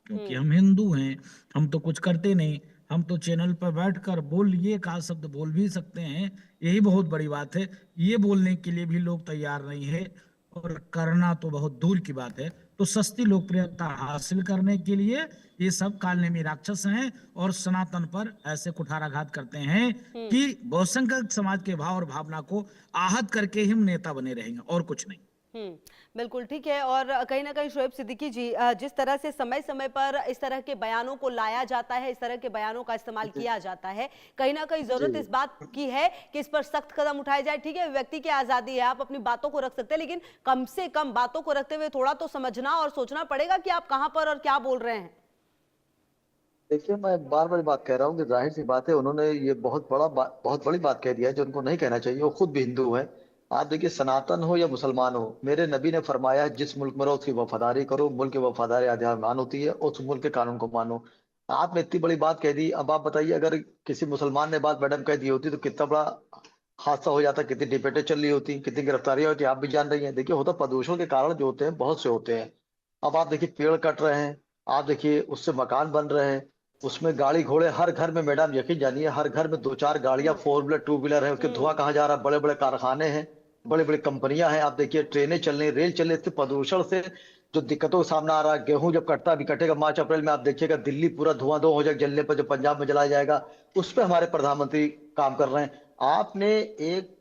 क्योंकि हम हिंदू हैं। हम तो कुछ करते नहीं, हम तो चैनल पर बैठकर बोलिए का शब्द बोल भी सकते हैं, यही बहुत बड़ी बात है। ये बोलने के लिए भी लोग तैयार नहीं है और करना तो बहुत दूर की बात है। तो सस्ती लोकप्रियता हासिल करने के लिए ये सब कालनेमी राक्षस हैं और सनातन पर ऐसे कुठाराघात करते हैं कि बहुसंख्यक समाज के भाव और भावना को आहत करके ही हम नेता बने रहेंगे और कुछ नहीं। बिल्कुल ठीक है। और कहीं ना कहीं शोएब सिद्दीकी जी, जिस तरह से समय समय पर इस तरह के बयानों को लाया जाता है, इस तरह के बयानों का इस्तेमाल किया जाता है, कहीं ना कहीं जरूरत इस बात की है कि इस पर सख्त कदम उठाए जाए। ठीक है, व्यक्ति की आजादी है, आप अपनी बातों को रख सकते हैं, लेकिन कम से कम बातों को रखते हुए थोड़ा तो समझना और सोचना पड़ेगा कि आप कहां पर और क्या बोल रहे हैं। देखिए, मैं बार बार बात कह रहा हूँ कि जाहिर सी बात है, उन्होंने ये बहुत बड़ी बात कह दिया है जो उनको नहीं कहना चाहिए। वो खुद भी हिंदू है। आप देखिए, सनातन हो या मुसलमान हो, मेरे नबी ने फरमाया जिस मुल्क में रहो उसकी वफादारी करो। मुल्क की वफादारी आधारमान होती है, उस मुल्क के कानून को मानो। आपने इतनी बड़ी बात कह दी। अब आप बताइए, अगर किसी मुसलमान ने बात मैडम कह दी होती तो कितना बड़ा हादसा हो जाता, कितनी डिबेटें चल रही होती, कितनी गिरफ्तारियां होती, आप भी जान रही हैं। देखिए, होता प्रदूषण के कारण जो होते हैं बहुत से होते हैं। अब आप देखिए, पेड़ कट रहे हैं, आप देखिए उससे मकान बन रहे हैं, उसमें गाड़ी घोड़े हर घर में, मैडम यकीन जानिए हर घर में 2-4 गाड़ियां 4 व्हीलर 2 व्हीलर है। उसके धुआं कहाँ जा रहा है? बड़े बड़े कारखाने हैं, बड़ी बड़ी कंपनियां हैं। आप देखिए, ट्रेनें चल रही, रेल चल रही। इससे प्रदूषण से जो दिक्कतों का सामना आ रहा है, गेहूं जब कटता भी कटेगा मार्च अप्रैल में, आप देखिएगा दिल्ली पूरा धुआं हो जाएगा जलने पर, जो पंजाब में जलाया जाएगा। उस पर हमारे प्रधानमंत्री काम कर रहे हैं। आपने एक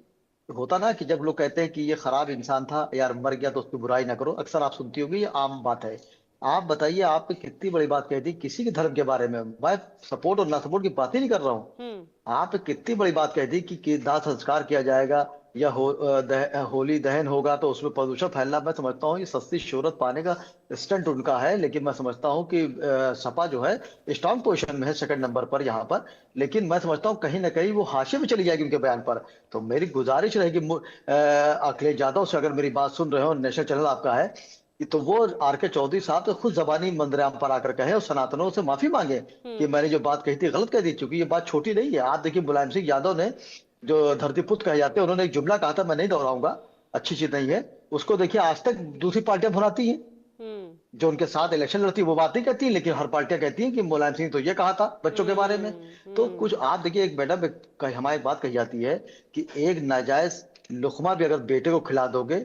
होता ना कि जब लोग कहते हैं कि ये खराब इंसान था, यार मर गया तो उसकी बुराई ना करो, अक्सर आप सुनती होगी, ये आम बात है। आप बताइए, आपने कितनी बड़ी बात कह दी किसी के धर्म के बारे में। मैं सपोर्ट और ना सपोर्ट की बात ही नहीं कर रहा हूँ। आप कितनी बड़ी बात कह दी कि दाह संस्कार किया जाएगा या होली दहन होगा तो उसमें प्रदूषण फैलना। मैं समझता हूँ ये सस्ती शोहरत पाने का स्टंट उनका है, लेकिन मैं समझता हूँ कि सपा जो है स्ट्रांग पोजीशन में है, सेकंड नंबर पर यहाँ पर। लेकिन मैं समझता हूँ कहीं ना कहीं वो हाशिए में चली जाएगी उनके बयान पर। तो मेरी गुजारिश रहेगी अखिलेश यादव से, अगर मेरी बात सुन रहे हो, नेशनल चैनल आपका है, तो वो आर.के. चौधरी साहब तो खुद जबानी मंदिराम पर आकर कहे और सनातनों से माफी मांगे कि मैंने जो बात कही थी गलत कह दी। क्योंकि ये बात छोटी नहीं है। आप देखिए, मुलायम सिंह यादव ने, जो धरती पुत्र कहे जाते हैं, उन्होंने एक जुमला कहा था, मैं नहीं दोहराऊंगा, अच्छी चीज नहीं है उसको। देखिए, आज तक दूसरी पार्टियां भुनाती हैं, जो उनके साथ इलेक्शन लड़ती है वो बात नहीं कहती, लेकिन हर पार्टियां कहती हैं कि मुलायम सिंह तो ये कहा था बच्चों के बारे में। तो कुछ आप देखिए, एक मैडम हमारी बात कही जाती है कि एक नाजायज लुकमा भी अगर बेटे को खिला दोगे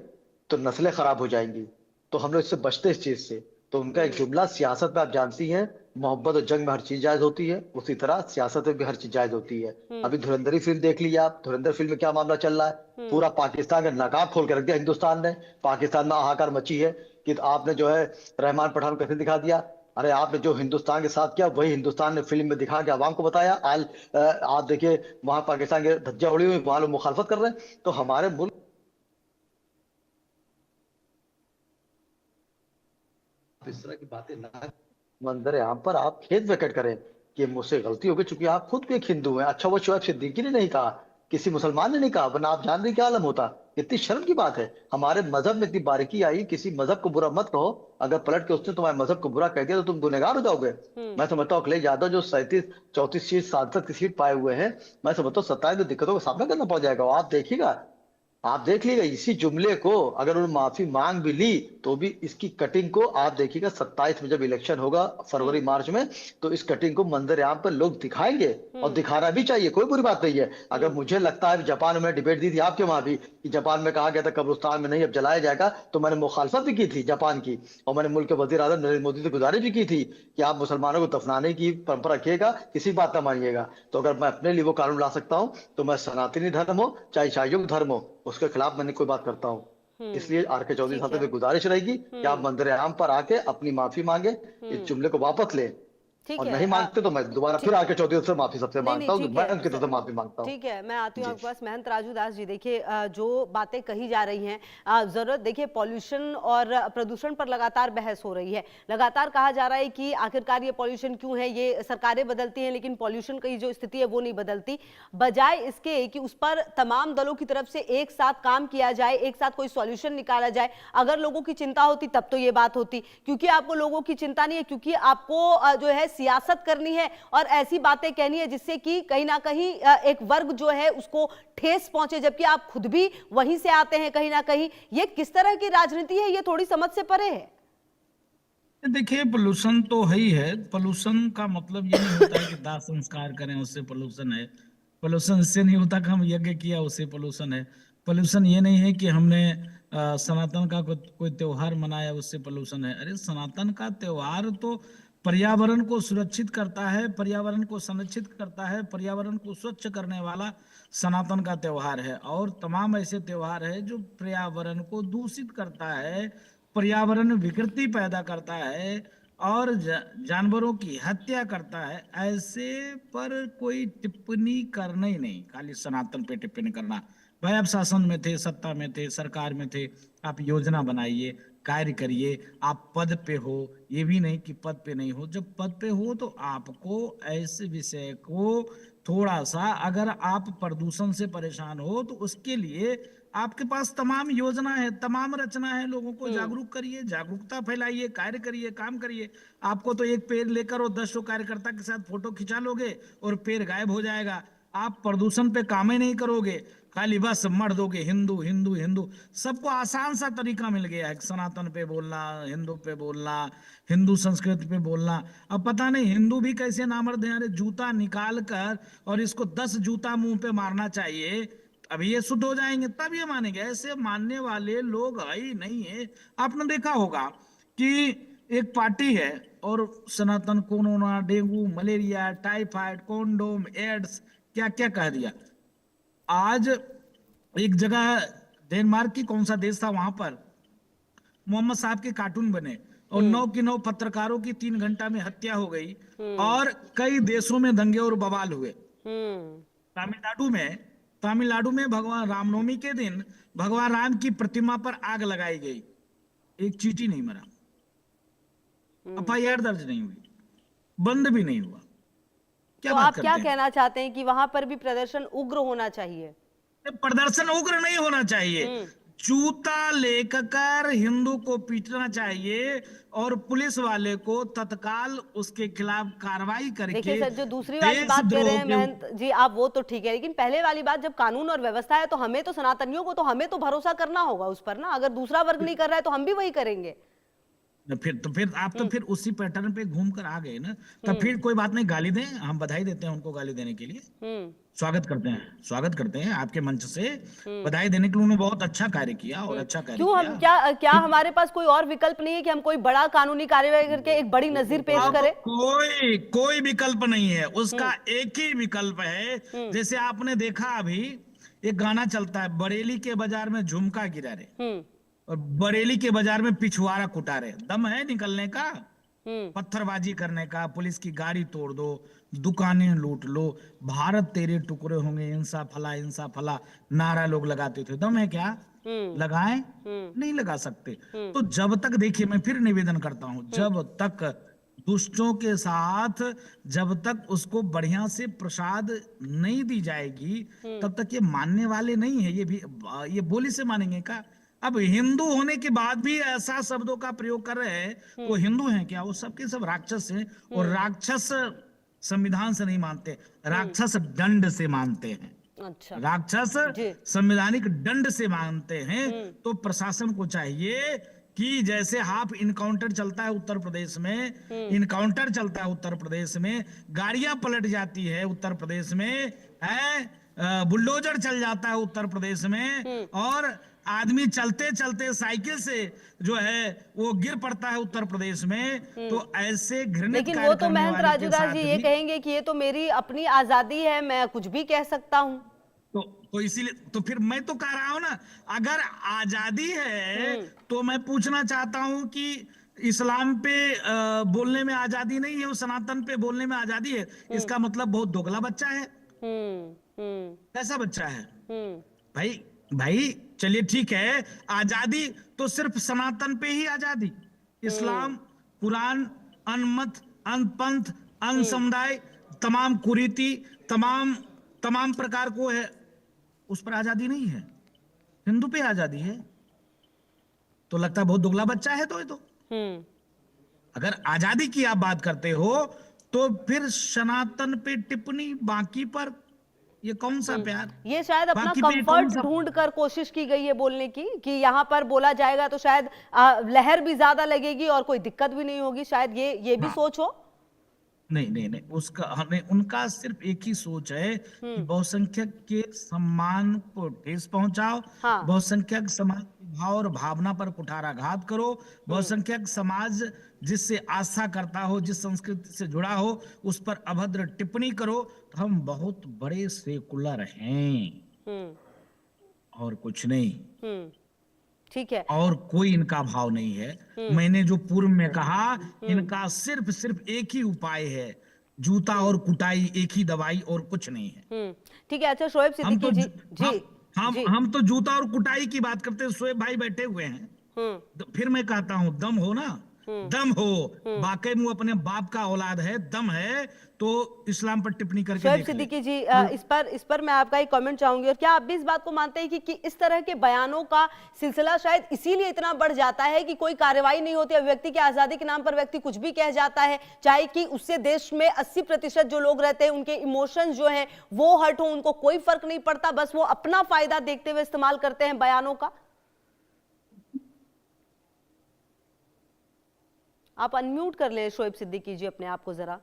तो नस्लें खराब हो जाएंगी। तो हम लोग इससे बचते इस चीज से। तो उनका एक जुमला, सियासत में आप जानती हैं, मोहब्बत और जंग में हर चीज जायज होती है, उसी तरह सियासत में भी हर चीज जायज होती है। अभी धुरंधरी फिल्म देख लीजिए आप। धुरंधर फिल्म में क्या मामला चल रहा है? पूरा पाकिस्तान का नकाब खोल के रख दिया हिंदुस्तान ने। पाकिस्तान में हाहाकार मची है कि आपने जो है रहमान पठान को कैसे दिखा दिया। अरे आपने जो हिंदुस्तान के साथ किया वही हिंदुस्तान ने फिल्म में दिखा के आवाम को बताया। आज आप देखिए, वहां पाकिस्तान के धज्जियां उड़ी हुई, वहां लोग मुखालफत कर रहे हैं। तो हमारे मुल्क इस तरह की बातें ना मंजर आम पर आप खेद व्यक्त करें कि मुझसे गलती हो गई। चूंकि आप खुद भी एक हिंदू हैं। अच्छा, वो शोएब सिद्दीकी ने नहीं कहा, किसी मुसलमान ने नहीं कहा, वरना आप जान रहे क्या आलम होता। इतनी शर्म की बात है। हमारे मजहब में इतनी बारीकी आई, किसी मजहब को बुरा मत कहो। अगर पलट के उसने तुम्हारे मजहब को बुरा कह दिया तो तुम गुनहगार हो जाओगे। मैं समझता हूँ अखिलेश यादव जो 34 सीट सांसद की सीट पाए हुए हैं, मैं समझता हूँ 27 में दिक्कतों का सामना करना पड़ जाएगा। आप देखिएगा, आप देख लीजिएगा इसी जुमले को अगर उन्होंने माफी मांग भी ली तो भी इसकी कटिंग को आप देखिएगा 27 में जब इलेक्शन होगा फरवरी मार्च में, तो इस कटिंग को मंजर आम पर लोग दिखाएंगे और दिखाना भी चाहिए, कोई बुरी बात नहीं है। अगर मुझे लगता है जापान में डिबेट दी थी आपके वहां भी कि जापान में कहा गया था कब्रिस्तान में नहीं अब जलाया जाएगा, तो मैंने मुखालफत भी की थी जापान की, और मैंने मुल्क के वजीर आजम नरेंद्र मोदी से गुजारिश भी की थी कि आप मुसलमानों को दफनाने की परंपरा रखिएगा, किसी बात ना मानिएगा। तो अगर मैं अपने लिए वो कानून ला सकता हूँ तो मैं सनातनी धर्म हो चाहे ईसाइयों धर्म हो उसके खिलाफ मैंने कोई बात करता हूँ। इसलिए आर.के. चौधरी साहब से गुजारिश रहेगी कि आप मंदिर आम पर आके अपनी माफी मांगे, इस जुमले को वापस लें, ठीक और है। नहीं मांगते तो मैं दोबारा फिर आर.के. चौधरी से माफी सबसे नहीं, मांगता हूँ, ठीक मैं है। उनकी तरफ से माफी मांगता हूँ। ठीक है, मैं आती हूँ आपके पास। महंत राजू दास जी, देखिए जो बातें कही जा रही हैं, जरूरत देखिए पॉल्यूशन और प्रदूषण पर लगातार बहस हो रही है। लगातार कहा जा रहा है कि आखिरकार ये पॉल्यूशन क्यों है, ये सरकारें बदलती हैं लेकिन पॉल्यूशन की जो स्थिति है वो नहीं बदलती। बजाय इसके कि उस पर तमाम दलों की तरफ से एक साथ काम किया जाए, एक साथ कोई सॉल्यूशन निकाला जाए। अगर लोगों की चिंता होती तब तो ये बात होती, क्योंकि आपको लोगों की चिंता नहीं है, क्योंकि आपको जो है सियासत करनी है और ऐसी बातें कहनी है जिससे कि कहीं ना कहीं एक वर्ग जो है उसको ठेस पहुंचे, जबकि आप खुद भी वहीं से आते हैं कहीं ना कहीं। ये किस तरह की राजनीति है, ये थोड़ी समझ से परे है। देखिए पोल्यूशन तो है ही है। पोल्यूशन का मतलब ये नहीं होता है कि दाह संस्कार करें उससे पोल्यूशन है। पोल्यूशन इससे नहीं होता कि हम यज्ञ किया उससे पोल्यूशन है। पोल्यूशन ये नहीं है कि हमने सनातन का कोई त्योहार मनाया उससे पोल्यूशन है। अरे सनातन का त्योहार तो पर्यावरण को सुरक्षित करता है, पर्यावरण को संरक्षित करता है, पर्यावरण को स्वच्छ करने वाला सनातन का त्योहार है। और तमाम ऐसे त्योहार है जो पर्यावरण को दूषित करता है, पर्यावरण विकृति पैदा करता है और जानवरों की हत्या करता है। ऐसे पर कोई टिप्पणी करना ही नहीं, खाली सनातन पे टिप्पणी करना। भाई आप शासन में थे, सत्ता में थे, सरकार में थे, आप योजना बनाइए, कार्य करिए। आप पद पे हो, ये भी नहीं कि पद पे नहीं हो। जब पद पे हो तो आपको ऐसे विषय को थोड़ा सा, अगर आप प्रदूषण से परेशान हो तो उसके लिए आपके पास तमाम योजना है, तमाम रचना है। लोगों को जागरूक करिए, जागरूकता फैलाइए, कार्य करिए, काम करिए। आपको तो एक पेड़ लेकर और 10 कार्यकर्ता के साथ फोटो खिंचा लोगे और पेड़ गायब हो जाएगा। आप प्रदूषण पे काम ही नहीं करोगे, खाली बस मर दोगे हिंदू हिंदू हिंदू। सबको आसान सा तरीका मिल गया है सनातन पे बोलना, हिंदू पे बोलना, हिंदू संस्कृति पे बोलना। अब पता नहीं हिंदू भी कैसे नामर्द हैं। अरे जूता निकाल कर और इसको 10 जूता मुंह पे मारना चाहिए, अभी ये शुद्ध हो जाएंगे तब ये मानेंगे। ऐसे मानने वाले लोग ही नहीं है। आपने देखा होगा कि एक पार्टी है और सनातन corona, dengue, malaria, typhoid, condom, AIDS, क्या क्या कह दिया। आज एक जगह डेनमार्क की कौन सा देश था, वहां पर मोहम्मद साहब के कार्टून बने और 9 की 9 पत्रकारों की 3 घंटा में हत्या हो गई और कई देशों में दंगे और बवाल हुए। तमिलनाडु में भगवान रामनवमी के दिन भगवान राम की प्रतिमा पर आग लगाई गई, एक चींटी नहीं मरा, एफआईआर दर्ज नहीं हुई, बंद भी नहीं हुआ। क्या तो बात आप क्या करते हैं? कहना चाहते हैं कि वहां पर भी प्रदर्शन उग्र होना चाहिए? प्रदर्शन उग्र नहीं होना चाहिए, जूता लेकर हिंदू को पीटना चाहिए और पुलिस वाले को तत्काल उसके खिलाफ कार्रवाई करके। देखिए सर, जो दूसरी वाली बात कह रहे हैं महंत जी आप, वो तो ठीक है, लेकिन पहले वाली बात जब कानून और व्यवस्था है तो हमें तो सनातनियों को तो हमें तो भरोसा करना होगा उस पर ना। अगर दूसरा वर्ग नहीं कर रहा है तो हम भी वही करेंगे। फिर आप तो फिर उसी पैटर्न पे घूम कर आ गए ना। तब फिर कोई बात नहीं, गाली दें, हम बधाई देते हैं उनको गाली देने के लिए, स्वागत करते हैं आपके मंच से। बधाई देने के लिए उन्होंने बहुत अच्छा कार्य किया और अच्छा कार्य क्यों हम क्या हमारे पास कोई और विकल्प नहीं है कि हम कोई बड़ा कानूनी कार्यवाही करके एक बड़ी नजीर पेश करें? कोई विकल्प नहीं है, उसका एक ही विकल्प है। जैसे आपने देखा अभी एक गाना चलता है, बरेली के बाजार में झुमका गिरा रे और बरेली के बाजार में पिछवाड़ा कुटा रहे। दम है निकलने का, पत्थरबाजी करने का, पुलिस की गाड़ी तोड़ दो, दुकानें लूट लो, भारत तेरे टुकड़े होंगे, इंसा फला नारा लोग लगाते थे। दम है क्या? लगाएं? नहीं लगा सकते। तो जब तक, देखिए मैं फिर निवेदन करता हूं, जब तक दुष्टों के साथ जब तक उसको बढ़िया से प्रसाद नहीं दी जाएगी तब तक ये मानने वाले नहीं है। ये बोली से मानेंगे क्या? अब हिंदू होने के बाद भी ऐसा शब्दों का प्रयोग कर रहे हैं, वो हिंदू हैं क्या? वो सबके सब राक्षस हैं और राक्षस संविधान से नहीं मानते, राक्षस दंड से मानते हैं। अच्छा। राक्षस जी। संवैधानिक दंड से मानते हैं, तो प्रशासन को चाहिए कि जैसे हाफ इनकाउंटर चलता है उत्तर प्रदेश में, इनकाउंटर चलता है उत्तर प्रदेश में, गाड़ियां पलट जाती है उत्तर प्रदेश में, बुलडोजर चल जाता है उत्तर प्रदेश में, और आदमी चलते चलते साइकिल से जो है वो गिर पड़ता है उत्तर प्रदेश में, तो ऐसे घृणित लेकिन कार्य वो तो करने महंत वाले के राजूदास साथ जी ये भी कहेंगे कि ये तो मेरी अपनी आजादी है, मैं कुछ भी कह सकता हूं। तो इसीलिए तो फिर मैं तो कह रहा हूं ना, अगर आजादी है तो मैं पूछना चाहता हूं कि इस्लाम पे बोलने में आजादी नहीं है और सनातन पे बोलने में आजादी है, इसका मतलब बहुत दोगला बच्चा है। कैसा बच्चा है भाई? भाई चलिए ठीक है, आजादी तो सिर्फ सनातन पे ही आजादी, इस्लाम, कुरान, अनमत, अनपंथ, अन समुदाय, तमाम कुरीति, तमाम प्रकार को है, उस पर आजादी नहीं है। हिंदू पे आजादी है। तो लगता है बहुत दुगला बच्चा है। तो ये तो अगर आजादी की आप बात करते हो तो फिर सनातन पे टिप्पणी, बाकी पर ये कौन सा प्यार? ये शायद अपना बाकी पे कौन कंफर्ट सा? ढूंढ कर कोशिश की गई है बोलने की कि यहाँ पर बोला जाएगा तो शायद लहर भी ज्यादा लगेगी और कोई दिक्कत भी नहीं होगी, शायद ये भी सोच हो। नहीं, उसका हमें उनका सिर्फ एक ही सोच है कि बहुसंख्यक के सम्मान को ठेस पहुंचाओ, हाँ। बहुसंख्यक समाज के भाव और भावना पर कुठाराघात करो, बहुसंख्यक समाज जिससे आस्था करता हो, जिस संस्कृति से जुड़ा हो, उस पर अभद्र टिप्पणी करो। तो हम बहुत बड़े सेकुलर हैं और कुछ नहीं, ठीक है। और कोई इनका भाव नहीं है। मैंने जो पूर्व में कहा, इनका सिर्फ एक ही उपाय है, जूता और कुटाई, एक ही दवाई और कुछ नहीं है। ठीक है। अच्छा शोएब हम तो सिद्दीकी जी जी हम तो जूता और कुटाई की बात करते हैं। शोएब भाई बैठे हुए हैं, तो फिर मैं कहता हूं दम हो ना, दम हो, वाकई में वो अपने बाप का औलाद है, दम है, तो इस्लाम पर टिप्पणी करके शोएब देख ले। सिद्दीकी जी इस पर मैं आपका एक कमेंट चाहूंगी। और क्या आप भी इस बात को मानते हैं कि इस तरह के बयानों का सिलसिला शायद इसीलिए इतना बढ़ जाता है कि कोई कार्रवाई नहीं होती, व्यक्ति की आजादी के नाम पर व्यक्ति कुछ भी कह जाता है, चाहे कि उससे देश में 80% जो लोग रहते हैं उनके इमोशन जो है वो हर्ट हो, उनको कोई फर्क नहीं पड़ता, बस वो अपना फायदा देखते हुए इस्तेमाल करते हैं बयानों का? आप अनम्यूट कर लें शोएब सिद्दीकी जी अपने आप को जरा।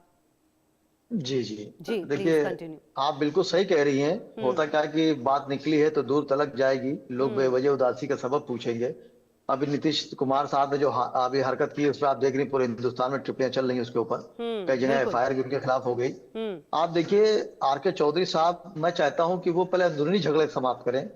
जी जी देखिए, प्लीज कंटिन्यू। आप बिल्कुल सही कह रही हैं। होता क्या है कि बात निकली है तो दूर तलक जाएगी, लोग बेवजह उदासी का सबब पूछेंगे। अभी नीतीश कुमार साहब ने जो अभी हरकत की, उस पर आप देख रही, पूरे हिंदुस्तान में टिप्पणियां चल रही है उसके ऊपर, कई जगह एफआईआर भी उनके खिलाफ हो गई। आप देखिए, आर.के. चौधरी साहब, मैं चाहता हूं कि वो पहले अंदरूनी झगड़े समाप्त करें।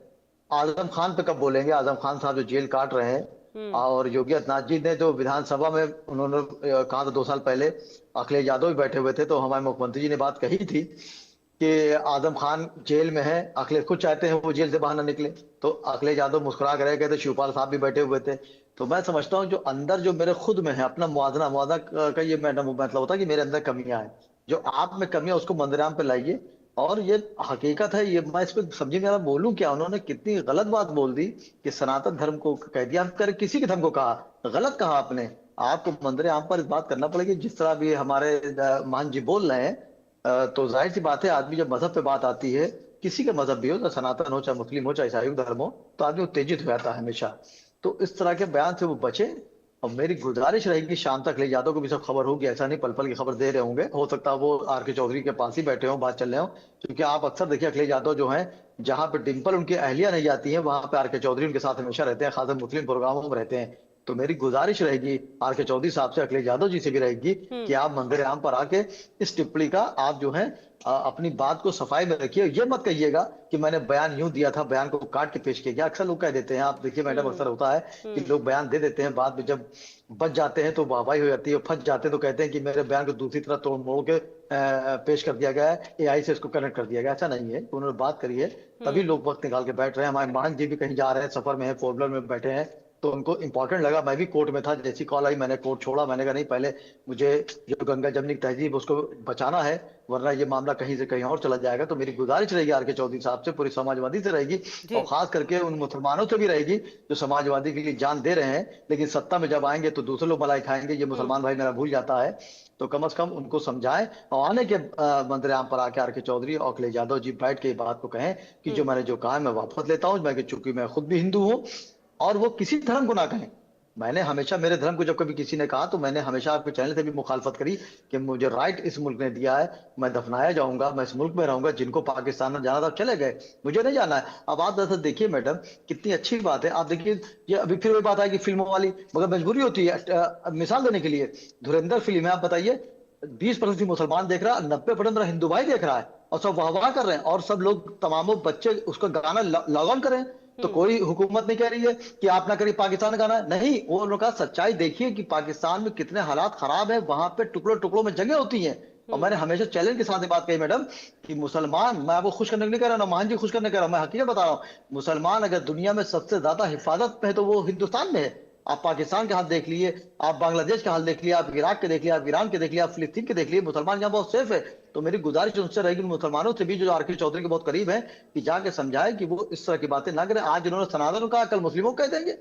आजम खान पे कब बोलेंगे? आजम खान साहब जो जेल काट रहे हैं, और योगी आदित्यनाथ जी ने जो विधानसभा में उन्होंने कहा था 2 साल पहले, अखिलेश यादव भी बैठे हुए थे, तो हमारे मुख्यमंत्री जी ने बात कही थी कि आजम खान जेल में है, अखिलेश खुद चाहते हैं वो जेल से बाहर ना निकले, तो अखिलेश यादव मुस्कुरा कर रह गए थे, शिवपाल साहब भी बैठे हुए थे। तो मैं समझता हूँ जो अंदर जो मेरे खुद में है, अपना मुआवजा का ये मतलब होता है कि मेरे अंदर कमियां हैं, जो आप में कमियां उसको मंदिराम पे लाइए। और ये हकीकत है, ये मैं इस पे समझी नहीं, बोलूं क्या? उन्होंने कितनी गलत बात बोल दी कि सनातन धर्म को कह दिया, कर किसी के धर्म को कहा, गलत कहा आपने। आपको मंदिर आम पर इस बात करना पड़ेगी, जिस तरह भी हमारे मान जी बोल रहे हैं। तो जाहिर सी बात है, आदमी जब मजहब पे बात आती है, किसी का मजहब भी हो, चाहे सनातन हो, चाहे मुस्लिम हो, चाहे ईसाई धर्म हो, तो आदमी उत्तेजित हो जाता है हमेशा। तो इस तरह के बयान से वो बचे। और मेरी गुजारिश रहेगी, शाम तक अखिलेश यादव को भी सब खबर होगी, ऐसा नहीं पल पल की खबर दे रहे होंगे, हो सकता है वो आर.के. चौधरी के पास ही बैठे हों, बात चल रहे हो। क्योंकि आप अक्सर देखिए, अखिलेश यादव जो है, जहां पे डिंपल उनकी अहलिया नहीं जाती है, वहां पे आर.के. चौधरी उनके साथ हमेशा रहते हैं, खासकर मुस्लिम प्रोग्रामों में रहते हैं। तो मेरी गुजारिश रहेगी आर.के. चौधरी साहब से, अखिलेश यादव जी से भी रहेगी कि आप मंदिर आम पर आके इस टिप्पणी का आप जो है अपनी बात को सफाई में रखिए। ये मत कहिएगा कि मैंने बयान यूं दिया था, बयान को काट के पेश किया गया। अक्सर लोग कह देते हैं, आप देखिए मैडम, अक्सर होता है कि लोग बयान दे देते हैं, बाद में जब बच जाते हैं तो वाहवाही हो जाती है, फंस जाते हैं तो कहते हैं कि मेरे बयान को दूसरी तरह तोड़ मोड़ के पेश कर दिया गया है, एआई से इसको कनेक्ट कर दिया गया। ऐसा नहीं है, तो उन्होंने बात करी है, तभी लोग वक्त निकाल के बैठ रहे हैं। हमारे मान जी भी कहीं जा रहे हैं, सफर में है, फोर व्हीलर में बैठे हैं, तो तो उनको इंपॉर्टेंट लगा। मैं भी कोर्ट में था, जैसी कॉल आई मैंने कोर्ट छोड़ा। मैंने कहा नहीं, पहले मुझे जो गंगा जमनी की तहजीब उसको बचाना है, वरना ये मामला कहीं से कहीं और चला जाएगा। तो मेरी गुजारिश रहेगी आर के चौधरी साहब से, पूरी समाजवादी से रहेगी, और खास करके उन मुसलमानों से भी रहेगी जो समाजवादी के लिए जान दे रहे हैं, लेकिन सत्ता में जब आएंगे तो दूसरे लोग मलाई खाएंगे। ये मुसलमान भाई मेरा भूल जाता है, तो कम से कम उनको समझाएं और आने के मंत्रियाम पर आके आर के चौधरी और अखिलेश यादव जी बैठ के बात को कहें कि जो मैंने जो कहा मैं वापस लेता हूं। मैं चूंकि मैं खुद भी हिंदू हूं, और वो किसी धर्म को ना कहें। मैंने हमेशा मेरे धर्म को जब कभी किसी ने कहा तो मैंने हमेशा आपके चैनल से भी मुखालफत करी कि मुझे राइट इस मुल्क ने दिया है, मैं दफनाया जाऊंगा, मैं इस मुल्क में रहूंगा। जिनको पाकिस्तान में जाना था चले गए, मुझे नहीं जाना है। अब आप दरअसल देखिए मैडम, कितनी अच्छी बात है। आप देखिए, ये अभी फिर वही बात है कि फिल्मों वाली मगर मजबूरी होती है। मिसाल देने के लिए धुरंधर फिल्म है, आप बताइए 20% मुसलमान देख रहा है, 90% हिंदू भाई देख रहा है, और सब वाह वाह कर रहे हैं, और सब लोग तमाम बच्चे उसका गाना लॉग ऑन करें। तो कोई हुकूमत नहीं कह रही है कि आप ना करिए पाकिस्तान गाना, नहीं। वो लोग का सच्चाई देखिए कि पाकिस्तान में कितने हालात खराब है, वहां पे टुकड़ों टुकड़ों में जगह होती हैं। और मैंने हमेशा चैलेंज के साथ ये बात कही मैडम कि मुसलमान, मैं आपको खुश करने नहीं कह रहा ना मान जी खुश करने कह रहा हूं, मैं हकीकत बता रहा हूँ। मुसलमान अगर दुनिया में सबसे ज्यादा हिफाजत में है तो वो हिंदुस्तान में है। आप पाकिस्तान के हाल देख लिए, आप बांग्लादेश के हाल देख लिए, आप इराक के देख लिए, आप ईरान के देख लिए, आप फिलिस्तीन के देख लिए, मुसलमान यहाँ बहुत सेफ है। तो मेरी गुजारिश उनसे रहेगी, मुसलमानों से भी जो आर के चौधरी के बहुत करीब है, कि जाके समझाए कि वो इस तरह की बातें ना करें। आज उन्होंने सनातन कहा, कल मुस्लिमों को कह देंगे,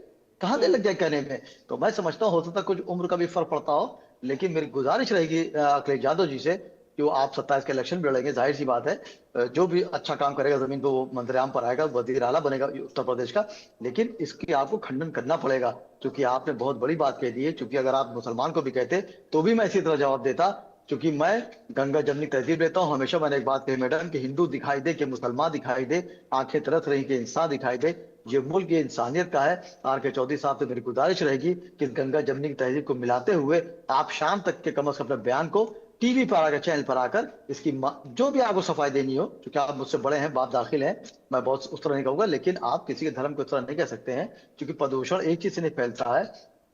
कहाँ दे लग जाए कहने में। तो मैं समझता हूँ हो सकता है कुछ उम्र का भी फर्क पड़ता हो, लेकिन मेरी गुजारिश रहेगी अखिलेश यादव जी से कि वो आप 27 के इलेक्शन भी लड़ेंगे, जाहिर सी बात है। जो भी अच्छा काम करेगा जमीन को वो मंत्रियाम पर आएगा, वजीर आला बनेगा उत्तर प्रदेश का। लेकिन इसकी आपको खंडन करना पड़ेगा, क्योंकि आपने बहुत बड़ी बात कह दी है। क्योंकि अगर आप मुसलमान को भी कहते तो भी मैं इसी तरह जवाब देता, क्योंकि मैं गंगा जमनी तहजीब लेता हूँ। हमेशा मैंने एक बात कही मैडम कि हिंदू दिखाई दे कि मुसलमान दिखाई दे, आंखें तरस रही कि इंसान दिखाई दे, ये मुल्क ये इंसानियत का है। आर के चौधरी साहब से मेरी गुजारिश रहेगी कि गंगा जमनी की तहजीब को मिलाते हुए आप शाम तक के कम से कम अपने बयान को टीवी पर आकर, चैनल पर आकर इसकी जो भी आपको सफाई देनी हो, क्योंकि आप मुझसे बड़े हैं, बाप दाखिल हैं, मैं बहुत उस तरह नहीं कहूंगा, लेकिन आप किसी के धर्म को उस तरह नहीं कह सकते हैं। क्योंकि प्रदूषण एक चीज से नहीं फैलता है,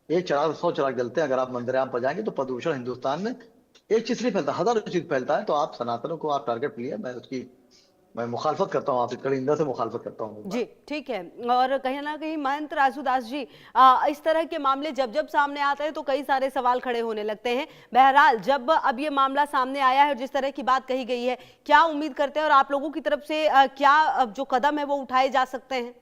एक चिराग 100 चिराग जलते हैं। अगर आप मंदिराम पर जाएंगे तो प्रदूषण हिंदुस्तान में एक चीज नहीं फैलता, हजारों चीज फैलता है। तो आप सनातनों को आप टारगेट लिया, मैं मुखालफत करता हूँ, आप कड़ी निंदा से मुखालफत करता हूँ जी। ठीक है, और कहीं ना कहीं महंत राजूदास जी, इस तरह के मामले जब जब सामने आते हैं तो कई सारे सवाल खड़े होने लगते हैं। बहरहाल जब अब ये मामला सामने आया है और जिस तरह की बात कही गई है, क्या उम्मीद करते हैं और आप लोगों की तरफ से क्या जो कदम है वो उठाए जा सकते हैं?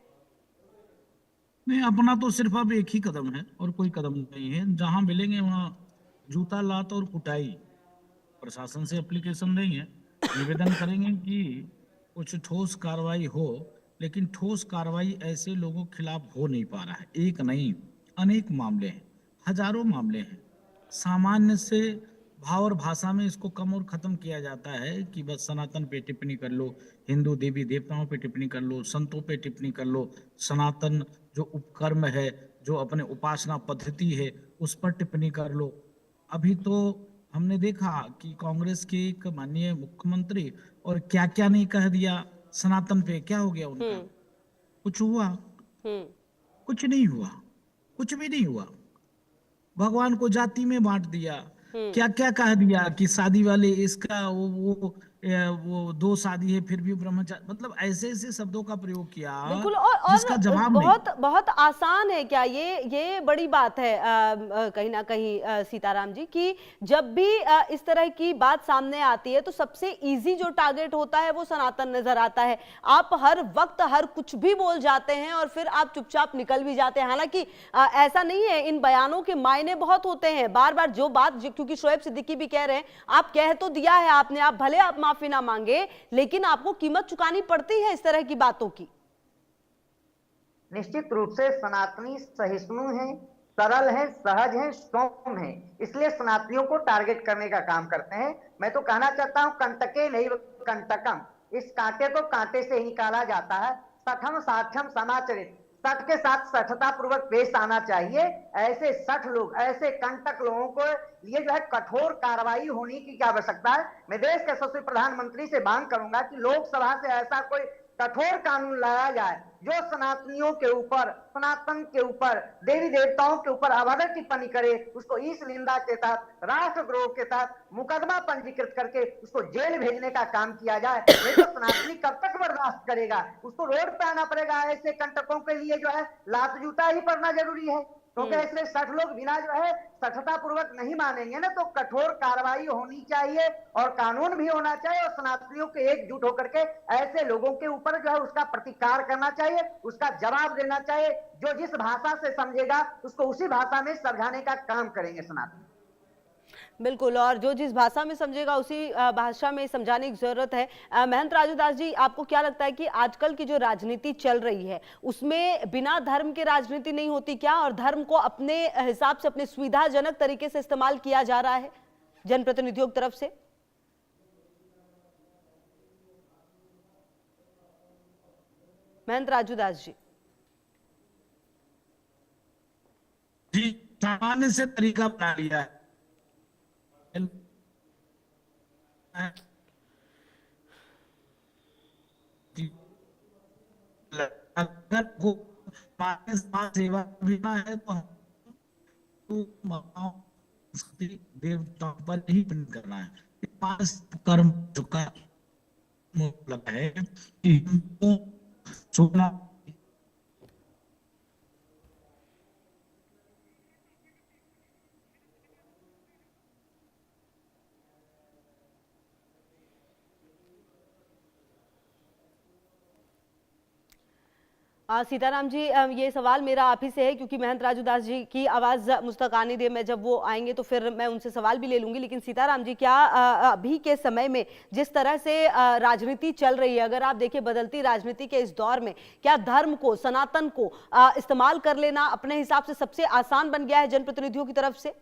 नहीं, अपना तो सिर्फ अब एक ही कदम है और कोई कदम नहीं है। जहां मिलेंगे वहां जूता लात और कुटाई। प्रशासन से एप्लीकेशन नहीं है, निवेदन करेंगे कि कुछ ठोस कार्रवाई हो, लेकिन ठोस कार्रवाई ऐसे लोगों के खिलाफ हो नहीं पा रहा है। एक नहीं, अनेक मामले हैं, हजारों मामले हैं। सामान्य से भाव और भाषा में इसको कम और खत्म किया जाता है कि बस सनातन पे टिप्पणी कर लो, हिंदू देवी देवताओं पे टिप्पणी कर लो, संतों पे टिप्पणी कर लो, सनातन जो उपकर्म है, जो अपने उपासना पद्धति है, उस पर टिप्पणी कर लो। अभी तो हमने देखा कि कांग्रेस के एक माननीय मुख्यमंत्री और क्या क्या नहीं कह दिया सनातन पे। क्या हो गया उनका? कुछ हुआ? कुछ नहीं हुआ, कुछ भी नहीं हुआ। भगवान को जाति में बांट दिया, क्या क्या कह दिया कि शादी वाले इसका वो 2 शादी है फिर भी ब्रह्मचारी, मतलब ऐसे ऐसे शब्दों का प्रयोग किया बिल्कुल। जिसका जवाब बहुत बहुत आसान है क्या ये बड़ी बात है कहीं ना कहीं सीताराम जी, कि जब भी इस तरह की बात सामने आती है तो सबसे इजी जो टारगेट होता है वो सनातन नजर आता है। आप हर वक्त हर कुछ भी बोल जाते हैं और फिर आप चुपचाप निकल भी जाते हैं। हालांकि ऐसा नहीं है, इन बयानों के मायने बहुत होते हैं। बार बार जो बात, क्योंकि शोएब सिद्दीकी भी कह रहे हैं, आप कह तो दिया है आपने, आप भले आप माफी ना मांगे, लेकिन आपको कीमत चुकानी पड़ती है इस तरह की बातों की। निश्चित रूप से सनातनी सहिष्णु हैं, सरल हैं, सहज हैं, सौम्य हैं, इसलिए सनातनियों को टारगेट करने का काम करते हैं। मैं तो कहना चाहता हूं कंटके नहीं कंटकम, इस कांटे को कांटे से ही निकाला जाता है। सठम साठम समाचरित, सठ के साथ सठता पूर्वक पेश आना चाहिए। ऐसे 60 लोग, ऐसे कंटक लोगों को लिए जो है कठोर कार्रवाई होने की क्या आवश्यकता है। मैं देश के यशस्वी प्रधानमंत्री से मांग करूंगा कि लोकसभा से ऐसा कोई कठोर कानून लाया जाए जो सनातनियों के ऊपर, सनातन के ऊपर, देवी देवताओं के ऊपर अभद्र टिप्पणी करे, उसको इस निंदा के साथ, राष्ट्रद्रोह के साथ मुकदमा पंजीकृत करके उसको जेल भेजने का काम किया जाए। नहीं तो सनातनी कब तक बर्दाश्त करेगा? उसको रोड पे आना पड़ेगा। ऐसे कंटकों के लिए जो है लात जूता ही पड़ना जरूरी है, क्योंकि इसमें 60 लोग बिना जो है सठता पूर्वक नहीं मानेंगे ना, तो कठोर कार्रवाई होनी चाहिए और कानून भी होना चाहिए, और सनातनियों के एकजुट होकर के ऐसे लोगों के ऊपर जो है उसका प्रतिकार करना चाहिए, उसका जवाब देना चाहिए। जो जिस भाषा से समझेगा उसको उसी भाषा में समझाने का काम करेंगे सनातनी। बिल्कुल, और जो जिस भाषा में समझेगा उसी भाषा में समझाने की जरूरत है। महंत राजूदास जी, आपको क्या लगता है कि आजकल की जो राजनीति चल रही है उसमें बिना धर्म के राजनीति नहीं होती क्या, और धर्म को अपने हिसाब से, अपने सुविधाजनक तरीके से इस्तेमाल किया जा रहा है जनप्रतिनिधियों की तरफ से? महंत राजूदास जी। जी, सामान्य से तरीका बना लिया है। अगर वो हमारे समाज सेवा बिना है तो देवताओं पर ही डिपेंड करना है। पास कर्म चुका मतलब है कि हमको सोना सीताराम जी, ये सवाल मेरा आप ही से है, क्योंकि महंत राजूदास जी की आवाज़ मुझ तक आने दे, मैं जब वो आएंगे तो फिर मैं उनसे सवाल भी ले लूंगी। लेकिन सीताराम जी, क्या अभी के समय में जिस तरह से राजनीति चल रही है, अगर आप देखिए बदलती राजनीति के इस दौर में, क्या धर्म को, सनातन को इस्तेमाल कर लेना अपने हिसाब से सबसे आसान बन गया है जनप्रतिनिधियों की तरफ से?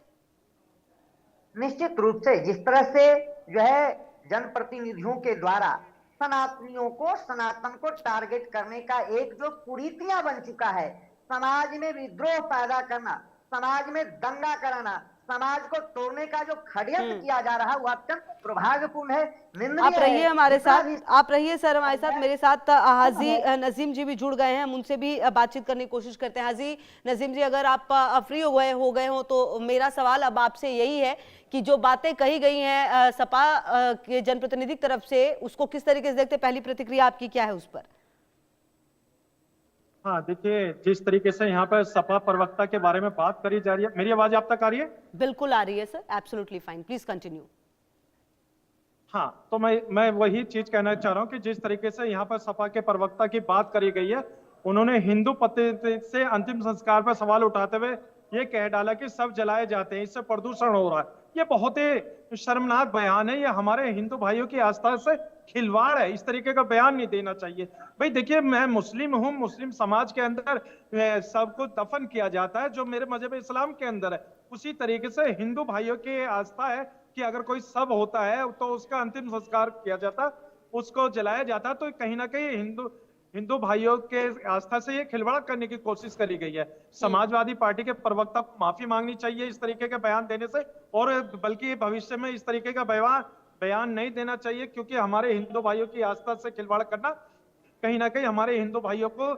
निश्चित रूप से जिस तरह से जो है जनप्रतिनिधियों के द्वारा सनातनियों को, सनातन को टारगेट करने का एक जो कुरीतियां बन चुका है, समाज में विद्रोह पैदा करना, समाज में दंगा कराना, समाज को तोड़ने का जो षड्यंत्र किया जा रहा है वो अत्यंत दुर्भाग्यपूर्ण है, निंदनीय आप रहिए है। हमारे जितना साथ, भी आप रहिए सर हमारे साथ। मेरे साथ हाजी नजीम जी भी जुड़ गए हैं, हम उनसे भी बातचीत करने की कोशिश करते हैं। हाजी नजीम जी, अगर आप फ्री हो गए हो तो मेरा सवाल अब आपसे यही है कि जो बातें कही गई हैं सपा के जनप्रतिनिधि की तरफ से, उसको किस तरीके से देखते, पहली प्रतिक्रिया आपकी क्या है उस पर? हाँ, देखिए, जिस तरीके से यहाँ पर सपा प्रवक्ता के बारे में बात करी जा रही है, मेरी आवाज आप तक आ रही है? बिल्कुल आ रही है sir, absolutely fine, please continue. हाँ, तो मैं वही चीज कहना चाह रहा हूँ कि जिस तरीके से यहाँ पर सपा के प्रवक्ता की बात करी गई है, उन्होंने हिंदू पद्धति से अंतिम संस्कार पर सवाल उठाते हुए ये कह डाला कि सब जलाए जाते हैं, इससे प्रदूषण हो रहा है। ये बहुत ही शर्मनाक बयान है, ये हमारे हिंदू भाइयों की आस्था से खिलवाड़ है। इस तरीके का बयान नहीं देना चाहिए। भाई देखिए, मैं मुस्लिम हूँ, मुस्लिम समाज के अंदर सबको दफन किया जाता है जो मेरे मजहब इस्लाम के अंदर है। उसी तरीके से हिंदू भाइयों की आस्था है कि अगर कोई शव होता है तो उसका अंतिम संस्कार किया जाता, उसको जलाया जाता। तो कहीं ना कहीं हिंदू भाइयों के आस्था से ये खिलवाड़ करने की कोशिश करी गई है। समाजवादी पार्टी के प्रवक्ता को माफी मांगनी चाहिए इस तरीके के बयान देने से, और बल्कि भविष्य में इस तरीके का बयान नहीं देना चाहिए, क्योंकि हमारे हिंदू भाइयों की आस्था से खिलवाड़ करना कहीं ना कहीं हमारे हिंदू भाइयों को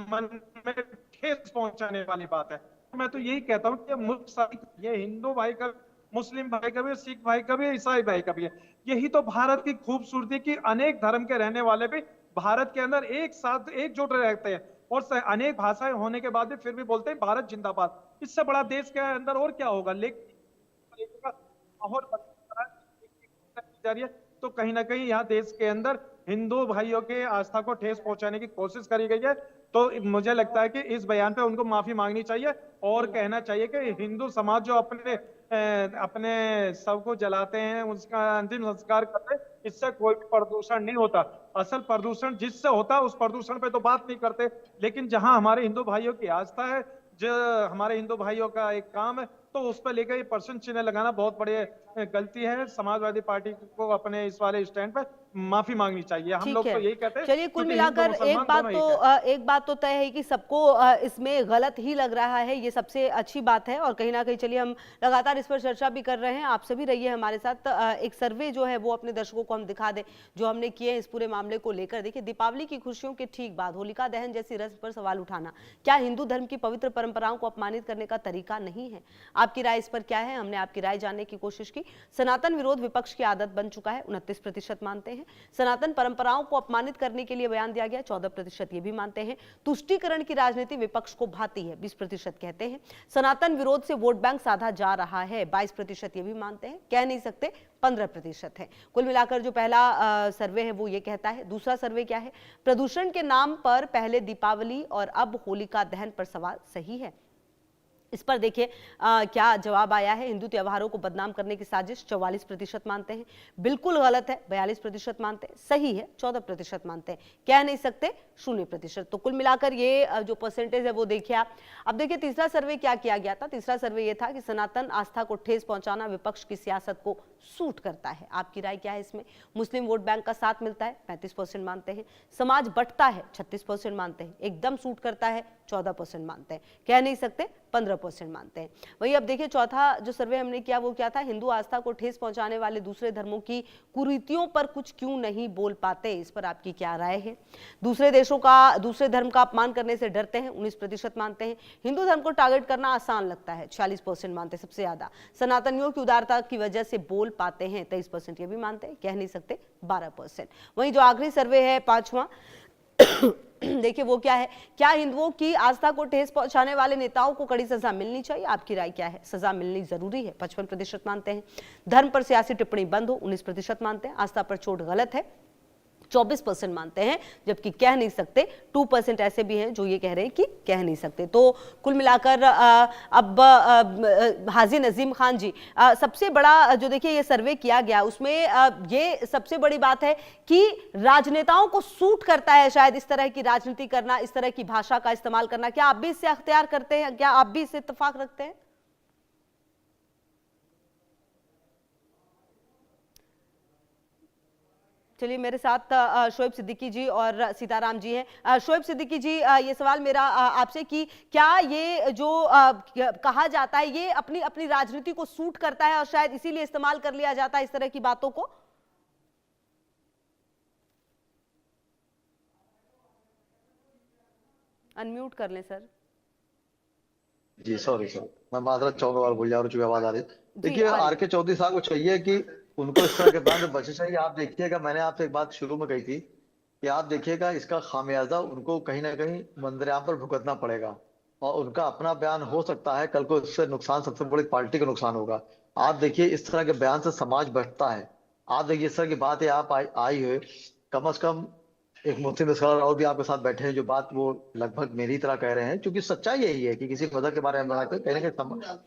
मन में ठेस पहुंचाने वाली बात है। मैं तो यही कहता हूँ कि ये हिंदू भाई का, मुस्लिम भाई का भी, सिख भाई का भी, ईसाई भाई का भी है। यही तो भारत की खूबसूरती की, अनेक धर्म के रहने वाले भी भारत के अंदर एक साथ एकजुट रहते हैं, और अनेक भाषाएं होने के बाद भी फिर भी बोलते हैं भारत जिंदाबाद। इससे बड़ा देश के अंदर और क्या होगा? लेकिन माहौल जा रही है, तो कहीं ना कहीं यहाँ देश के अंदर हिंदू भाइयों के आस्था को ठेस पहुंचाने की कोशिश करी गई है। तो मुझे लगता है कि इस बयान पे उनको माफी मांगनी चाहिए और कहना चाहिए कि हिंदू समाज जो अपने शव को जलाते हैं, उसका अंतिम संस्कार करते हैं, इससे कोई प्रदूषण नहीं होता। असल प्रदूषण जिससे होता है उस प्रदूषण पे तो बात नहीं करते, लेकिन जहां हमारे हिंदू भाइयों की आस्था है, जो हमारे हिंदू भाइयों का एक काम है, तो उस पर लेकर ये प्रश्न चिन्ह लगाना बहुत बड़ी गलती है। समाजवादी पार्टी को अपने इस वाले स्टैंड पर माफी मांगनी चाहिए। हम ठीक लोग है। तो यही कहते हैं। चलिए, कुल क्योंकि हिंदू मिलाकर मुसलमान एक बात दोनों तो एक हैं। एक बात तो तय है कि सबको इसमें गलत ही लग रहा है, ये सबसे अच्छी बात है। और कहीं ना कहीं चलिए, हम लगातार इस पर चर्चा भी कर रहे हैं, आप सभी रहिए हमारे साथ। एक सर्वे जो है वो अपने दर्शकों को हम दिखा दें जो हमने किए हैं इस पूरे मामले को लेकर। देखिए, दीपावली की खुशियों के ठीक बाद होलिका दहन जैसी रस्म पर सवाल उठाना क्या हिंदू धर्म की पवित्र परंपराओं को अपमानित करने का तरीका नहीं है? आपकी राय इस पर क्या है? हमने आपकी राय जानने की कोशिश की। सनातन विरोध विपक्ष की आदत बन चुका है, 29% मानते हैं। सनातन परंपराओं को अपमानित करने के लिए बयान दिया गया, 14% ये भी मानते हैं। तुष्टीकरण की राजनीति विपक्ष को भाती है, 20% कहते हैं। सनातन विरोध से वोट बैंक साधा जा रहा है, 22% ये भी मानते हैं। कह नहीं सकते, 15% है। कुल मिलाकर जो पहला सर्वे है वो ये कहता है। दूसरा सर्वे क्या है? प्रदूषण के नाम पर पहले दीपावली और अब होलिका दहन पर सवाल सही है? इस पर देखिए क्या जवाब आया है। हिंदू त्योहारों को बदनाम करने की साजिश, 44% मानते हैं। बिल्कुल गलत है, 42% मानते हैं। सही है, 14% मानते हैं। कह नहीं सकते, 0%। तो कुल मिलाकर ये जो परसेंटेज है वो देखिए आप। अब देखिए तीसरा सर्वे क्या किया गया था। तीसरा सर्वे ये था कि सनातन आस्था को ठेस पहुंचाना विपक्ष की सियासत को सूट करता है। आपकी राय क्या है इसमें? मुस्लिम वोट बैंक का साथ मिलता है, 35% मानते हैं। समाज बंटता है, 36% मानते हैं। एकदम सूट करता है, 14% मानते हैं। कह नहीं सकते, 15% मानते हैं। वही अब देखिए चौथा जो सर्वे हमने किया वो क्या था? हिंदू आस्था को ठेस पहुंचाने वाले दूसरे धर्मों की कुरीतियों पर कुछ क्यों नहीं बोल पाते? इस पर आपकी क्या राय है? दूसरे धर्म का अपमान करने से डरते हैं, 19% मानते हैं। हिंदू धर्म को टारगेट करना आसान लगता है, 46% मानते हैं, सबसे ज्यादा। सनातनियों की उदारता की वजह से बोल पाते हैं, 23% ये भी मानते हैं। कह नहीं सकते, 12%। वहीं जो आखिरी सर्वे है, पांचवा, देखिए वो क्या है? क्या हिंदुओं की आस्था को ठेस पहुंचाने वाले नेताओं को कड़ी सजा मिलनी चाहिए? आपकी राय क्या है? सजा मिलनी जरूरी है, 55% मानते हैं। धर्म पर सियासी टिप्पणी बंद हो, 19% मानते हैं। आस्था पर चोट गलत है, 24% मानते हैं। जबकि कह नहीं सकते, 2% ऐसे भी हैं जो ये कह रहे हैं कि कह नहीं सकते। तो कुल मिलाकर अब हाजी नजीम खान जी, सबसे बड़ा जो देखिए ये सर्वे किया गया उसमें ये सबसे बड़ी बात है कि राजनेताओं को सूट करता है शायद इस तरह की राजनीति करना, इस तरह की भाषा का इस्तेमाल करना। क्या आप भी इससे अख्तियार करते हैं? क्या आप भी इससे इत्तेफाक रखते हैं? चलिए, मेरे साथ शोएब सिद्दीकी जी और सीताराम जी हैं। शोएब सिद्दीकी जी, ये सवाल मेरा आपसे कि क्या ये जो कहा जाता है ये अपनी अपनी राजनीति को सूट करता है और शायद इसीलिए इस्तेमाल कर लिया जाता है इस तरह की बातों को? अनम्यूट कर लें सर। जी सॉरी सर, मैं माजरत चाहूंगा और भूल जा रहा हूँ, आवाज आ रही है। देखिए आर के चौधरी साहब को चाहिए कि उनको इस तरह के बात से बचना चाहिए। आप देखिएगा, मैंने आपसे एक बात शुरू में कही थी कि आप देखिएगा इसका खामियाजा उनको कहीं ना कहीं मंजरेआम पर भुगतना पड़ेगा। और उनका अपना बयान हो सकता है, कल को इससे नुकसान सबसे बड़ी पार्टी को नुकसान होगा। आप देखिए इस तरह के बयान से समाज बढ़ता है। आप देखिए इस तरह की बातें आप आई हुए, कम से कम एक मुस्लिम स्कॉलर और भी आपके साथ बैठे हैं जो बात वो लगभग मेरी तरह कह रहे हैं, क्योंकि सच्चाई यही है कि किसी मजहब के बारे में बनाते कहीं ना कहीं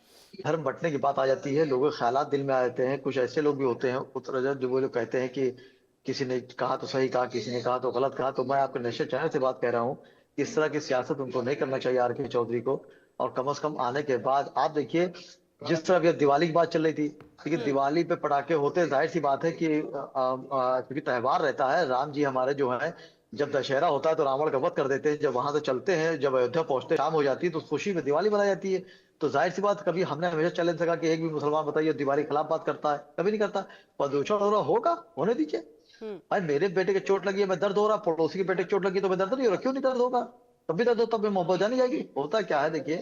धर्म बंटने की बात आ जाती है, लोगों के ख्यालात दिल में आ जाते हैं। कुछ ऐसे लोग भी होते हैं उत्तरजर जो वो लोग कहते हैं कि किसी ने कहा तो सही कहा, किसी ने कहा तो गलत कहा। तो मैं आपके नेशनल चैनल से बात कह रहा हूँ कि इस तरह की सियासत उनको नहीं करना चाहिए आर के चौधरी को। और कम से कम आने के बाद आप देखिए जिस तरह अभी दिवाली की बात चल रही थी, क्योंकि दिवाली पे पटाखे होते, जाहिर सी बात है कि क्योंकि त्यौहार रहता है, राम जी हमारे जो है जब दशहरा होता है तो रावण का वध कर देते हैं, जब वहां से चलते हैं, जब अयोध्या पहुंचते शाम हो जाती है तो खुशी में दिवाली मनाई जाती है। तो जाहिर सी बात, कभी हमने हमेशा चैलेंज सका कि एक भी मुसलमान बताइए दिवाली के खिलाफ बात करता है? कभी नहीं करता। प्रदूषण हो रहा होगा, होने दीजिए। भाई मेरे बेटे के चोट लगी है, मैं दर्द हो रहा, पड़ोसी के बेटे की चोट लगी तो मैं दर्द नहीं हो रहा, क्यों नहीं दर्द होगा? कभी दर्द हो तब मैं मोहब्बत जानी जाएगी। होता क्या है देखिए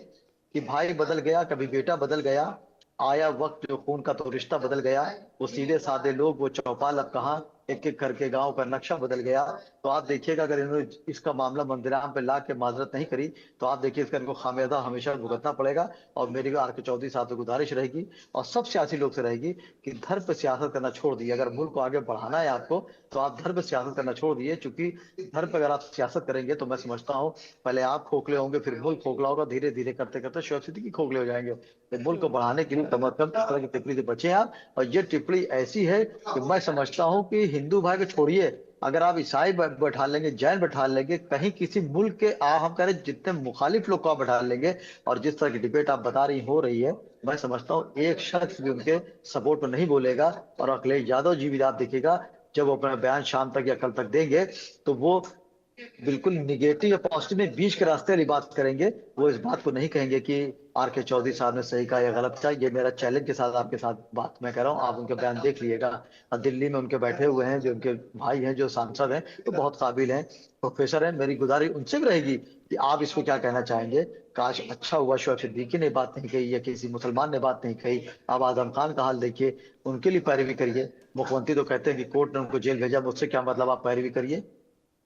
कि भाई बदल गया, कभी बेटा बदल गया, आया वक्त जो खून का तो रिश्ता बदल गया। वो सीधे साधे लोग, वो चौपाल अब कहाँ, एक एक करके गांव का नक्शा बदल गया। तो आप देखिएगा अगर इन्होंने इसका मामला मंदिराम पे ला के माजरत नहीं करी तो आप देखिए इसका इनको खामियाजा हमेशा भुगतना पड़ेगा। और मेरी आर के चौधरी साहब से गुजारिश रहेगी और सब सियासी लोग से रहेगी कि धर्म पे सियासत करना छोड़ दिए। अगर मुल्क को आगे बढ़ाना है आपको तो आप धर्म पे सियासत करना छोड़ दिए, चूंकि धर्म पे अगर आप सियासत करेंगे तो मैं समझता हूँ पहले आप खोखले होंगे, फिर मुल्क खोखला होगा, धीरे धीरे करते करते शोएब सिद्दीकी खोखले हो जाएंगे। तो मुल्क को बढ़ाने के लिए कम अज कम इस तरह की टिप्पणी से बचे आप। और ये टिप्पणी ऐसी है कि मैं समझता हूँ कि हिंदू भाई को छोड़िए, अगर आप ईसाई बैठा लेंगे, जैन बैठा लेंगे, कहीं किसी मुल्क के हम कह रहे जितने मुखालिफ लोग को आप बैठा लेंगे, और जिस तरह की डिबेट आप बता रही हो रही है, मैं समझता हूँ एक शख्स भी उनके सपोर्ट पर नहीं बोलेगा। और अखिलेश यादव जी भी आप देखिएगा जब वो अपना बयान शाम तक या कल तक देंगे तो वो बिल्कुल निगेटिव या पॉजिटिव में बीच के रास्ते वाली बात करेंगे। वो इस बात को नहीं कहेंगे कि आर के चौधरी साहब ने सही कहा या गलत कहा। ये मेरा चैलेंज के साथ आपके साथ बात मैं कर रहा हूँ, आप उनके बयान देख लीजिएगा। और दिल्ली में उनके बैठे हुए हैं जो उनके भाई हैं, जो सांसद हैं, तो बहुत काबिल हैं, प्रोफेसर हैं। मेरी गुजारिश उनसे भी रहेगी कि आप इस पे क्या कहना चाहेंगे। काश अच्छा हुआ शोएब सिद्दीकी ने बात नहीं कही या किसी मुसलमान ने बात नहीं कही। आप आजम खान का हाल देखिए, उनके लिए पैरवी करिए। मुख्यमंत्री तो कहते हैं कि कोर्ट ने उनको जेल भेजा, मुझसे क्या मतलब, आप पैरवी करिए।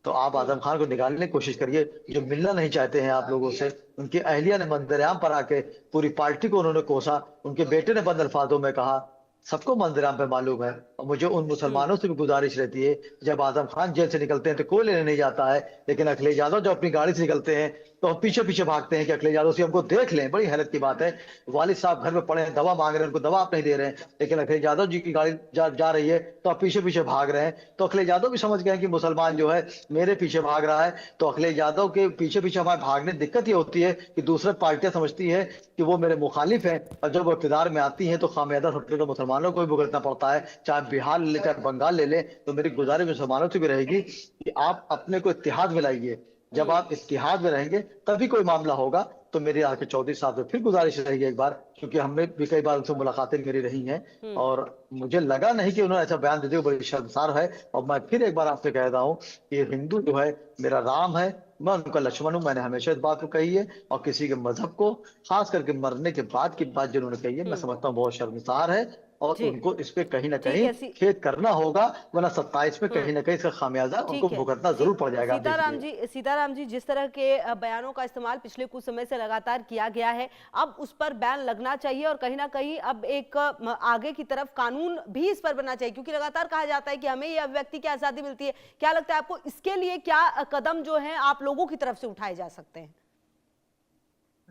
तो आप आजम खान को निकालने की कोशिश करिए, जो मिलना नहीं चाहते हैं आप लोगों से। उनकी अहलिया ने मंदिराम पर आके पूरी पार्टी को उन्होंने कोसा, उनके बेटे ने बंद अल्फाजों में कहा, सबको मंदिराम पे मालूम है। और मुझे उन मुसलमानों से भी गुजारिश रहती है, जब आजम खान जेल से निकलते हैं तो कोई लेने नहीं जाता है, लेकिन अखिलेश यादव जब अपनी गाड़ी से निकलते हैं तो हम पीछे पीछे भागते हैं कि अखिलेश यादव से हमको देख लें। बड़ी हैरत की बात है, वालिद साहब घर में पड़े हैं, दवा मांग रहे हैं, उनको दवा आप नहीं दे रहे हैं, लेकिन अखिलेश यादव जी की गाड़ी जा रही है तो आप पीछे पीछे भाग रहे हैं। तो अखिलेश यादव भी समझ गए हैं कि मुसलमान जो है मेरे पीछे भाग रहा है। तो अखिलेश यादव के पीछे पीछे हमारे भागने दिक्कत ये होती है कि दूसरी पार्टियां समझती है कि वो मेरे मुखालिफ हैं, और जब वो इक़्तिदार में आती हैं तो खामियाजा सबसे तो मुसलमानों को भी भुगतना पड़ता है। चाहे बिहार ले चाहे बंगाल ले ले। तो मेरी गुजारिश मुसलमानों से भी रहेगी कि आप अपने को इत्तेहाद में लाइए। जब आप इत्तेहाद में रहेंगे तभी कोई मामला होगा। तो मेरी आर के चौधरी साहब से फिर गुजारिश रहेगी एक बार, क्योंकि हमने भी कई बार उनसे मुलाकातें मेरी रही हैं और मुझे लगा नहीं कि उन्होंने ऐसा बयान दे दिया, बड़ी शर्मसार है। और मैं फिर एक बार आपसे कह रहा हूँ कि हिंदू जो है मेरा राम है, मैं उनका लक्ष्मण हूँ। मैंने हमेशा इस बात को कही है, और किसी के मजहब को खास करके मरने के बाद की बात जिन्होंने कही है, मैं समझता हूँ बहुत शर्मसार है। और जी। उनको इस पे कहीं ना ठीक कहीं है, खेद करना होगा, वरना 27 में कहीं ना कहीं इसका खामियाजा उनको ठीक है। भुगतना जरूर पड़ जाएगा। आप देखिए। सीताराम जी, जिस तरह के बयानों का इस्तेमाल पिछले कुछ समय से लगातार किया गया है, अब उस पर बैन लगना चाहिए और कहीं ना कहीं अब एक आगे की तरफ कानून भी इस पर बनना चाहिए, क्योंकि लगातार कहा जाता है कि हमें ये अभिव्यक्ति की आजादी मिलती है। क्या लगता है आपको, इसके लिए क्या कदम जो है आप लोगों की तरफ से उठाए जा सकते हैं?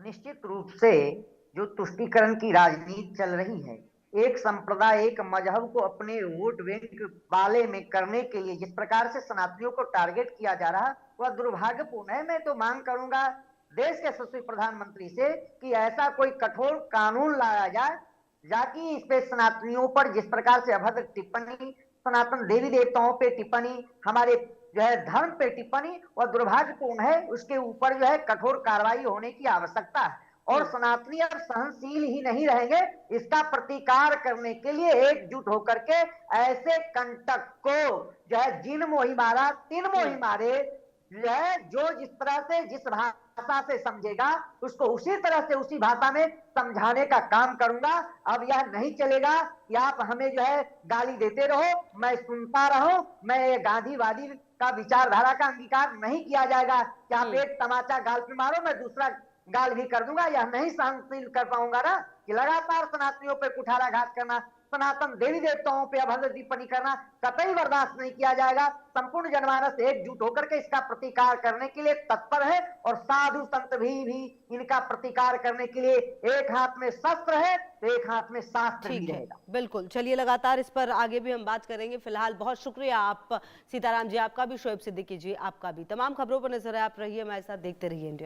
निश्चित रूप से जो तुष्टीकरण की राजनीति चल रही है, एक संप्रदाय एक मजहब को अपने वोट बैंक वाले में करने के लिए जिस प्रकार से सनातनियों को टारगेट किया जा रहा, वह दुर्भाग्यपूर्ण है। मैं तो मांग करूंगा देश के यशस्वी प्रधानमंत्री से कि ऐसा कोई कठोर कानून लाया जाए जाकि इस पे सनातनियों पर जिस प्रकार से अभद्र टिप्पणी, सनातन देवी देवताओं पे टिप्पणी, हमारे जो है धर्म पे टिप्पणी, वह दुर्भाग्यपूर्ण है। उसके ऊपर जो है कठोर कार्रवाई होने की आवश्यकता है। और सनातनी अब सहनशील ही नहीं रहेंगे, इसका प्रतिकार करने के लिए एकजुट होकर के ऐसे कंटक को जो है जिन मोही मारा तीन मोही मारे, जो है जो जिस तरह से जिस भाषा से समझेगा उसको उसी तरह से उसी भाषा में समझाने का काम करूंगा। अब यह नहीं चलेगा कि आप हमें जो है गाली देते रहो, मैं सुनता रहूं। मैं गांधीवादी का विचारधारा का अंगीकार नहीं किया जाएगा कि आप एक तमाचा गाल पे मारो, मैं दूसरा गाल भी कर दूंगा। यह नहीं सहनशील कर पाऊंगा ना कि लगातार सनातनियों पे कुठाराघात करना, सनातन देवी देवताओं पे अभद्र टिप्पणी करना कतई बर्दाश्त नहीं किया जाएगा। संपूर्ण जनमानस एकजुट होकर के इसका प्रतिकार करने के लिए तत्पर है, और साधु संत भी इनका प्रतिकार करने के लिए एक हाथ में शस्त्र है तो एक हाथ में शास्त्र भी रहेगा। बिल्कुल, चलिए लगातार इस पर आगे भी हम बात करेंगे। फिलहाल बहुत शुक्रिया आप सीताराम जी, आपका भी, शोएब सिद्दीकी जी आपका भी। तमाम खबरों पर नजर है, आप रहिए हमारे साथ, देखते रहिए इंडिया।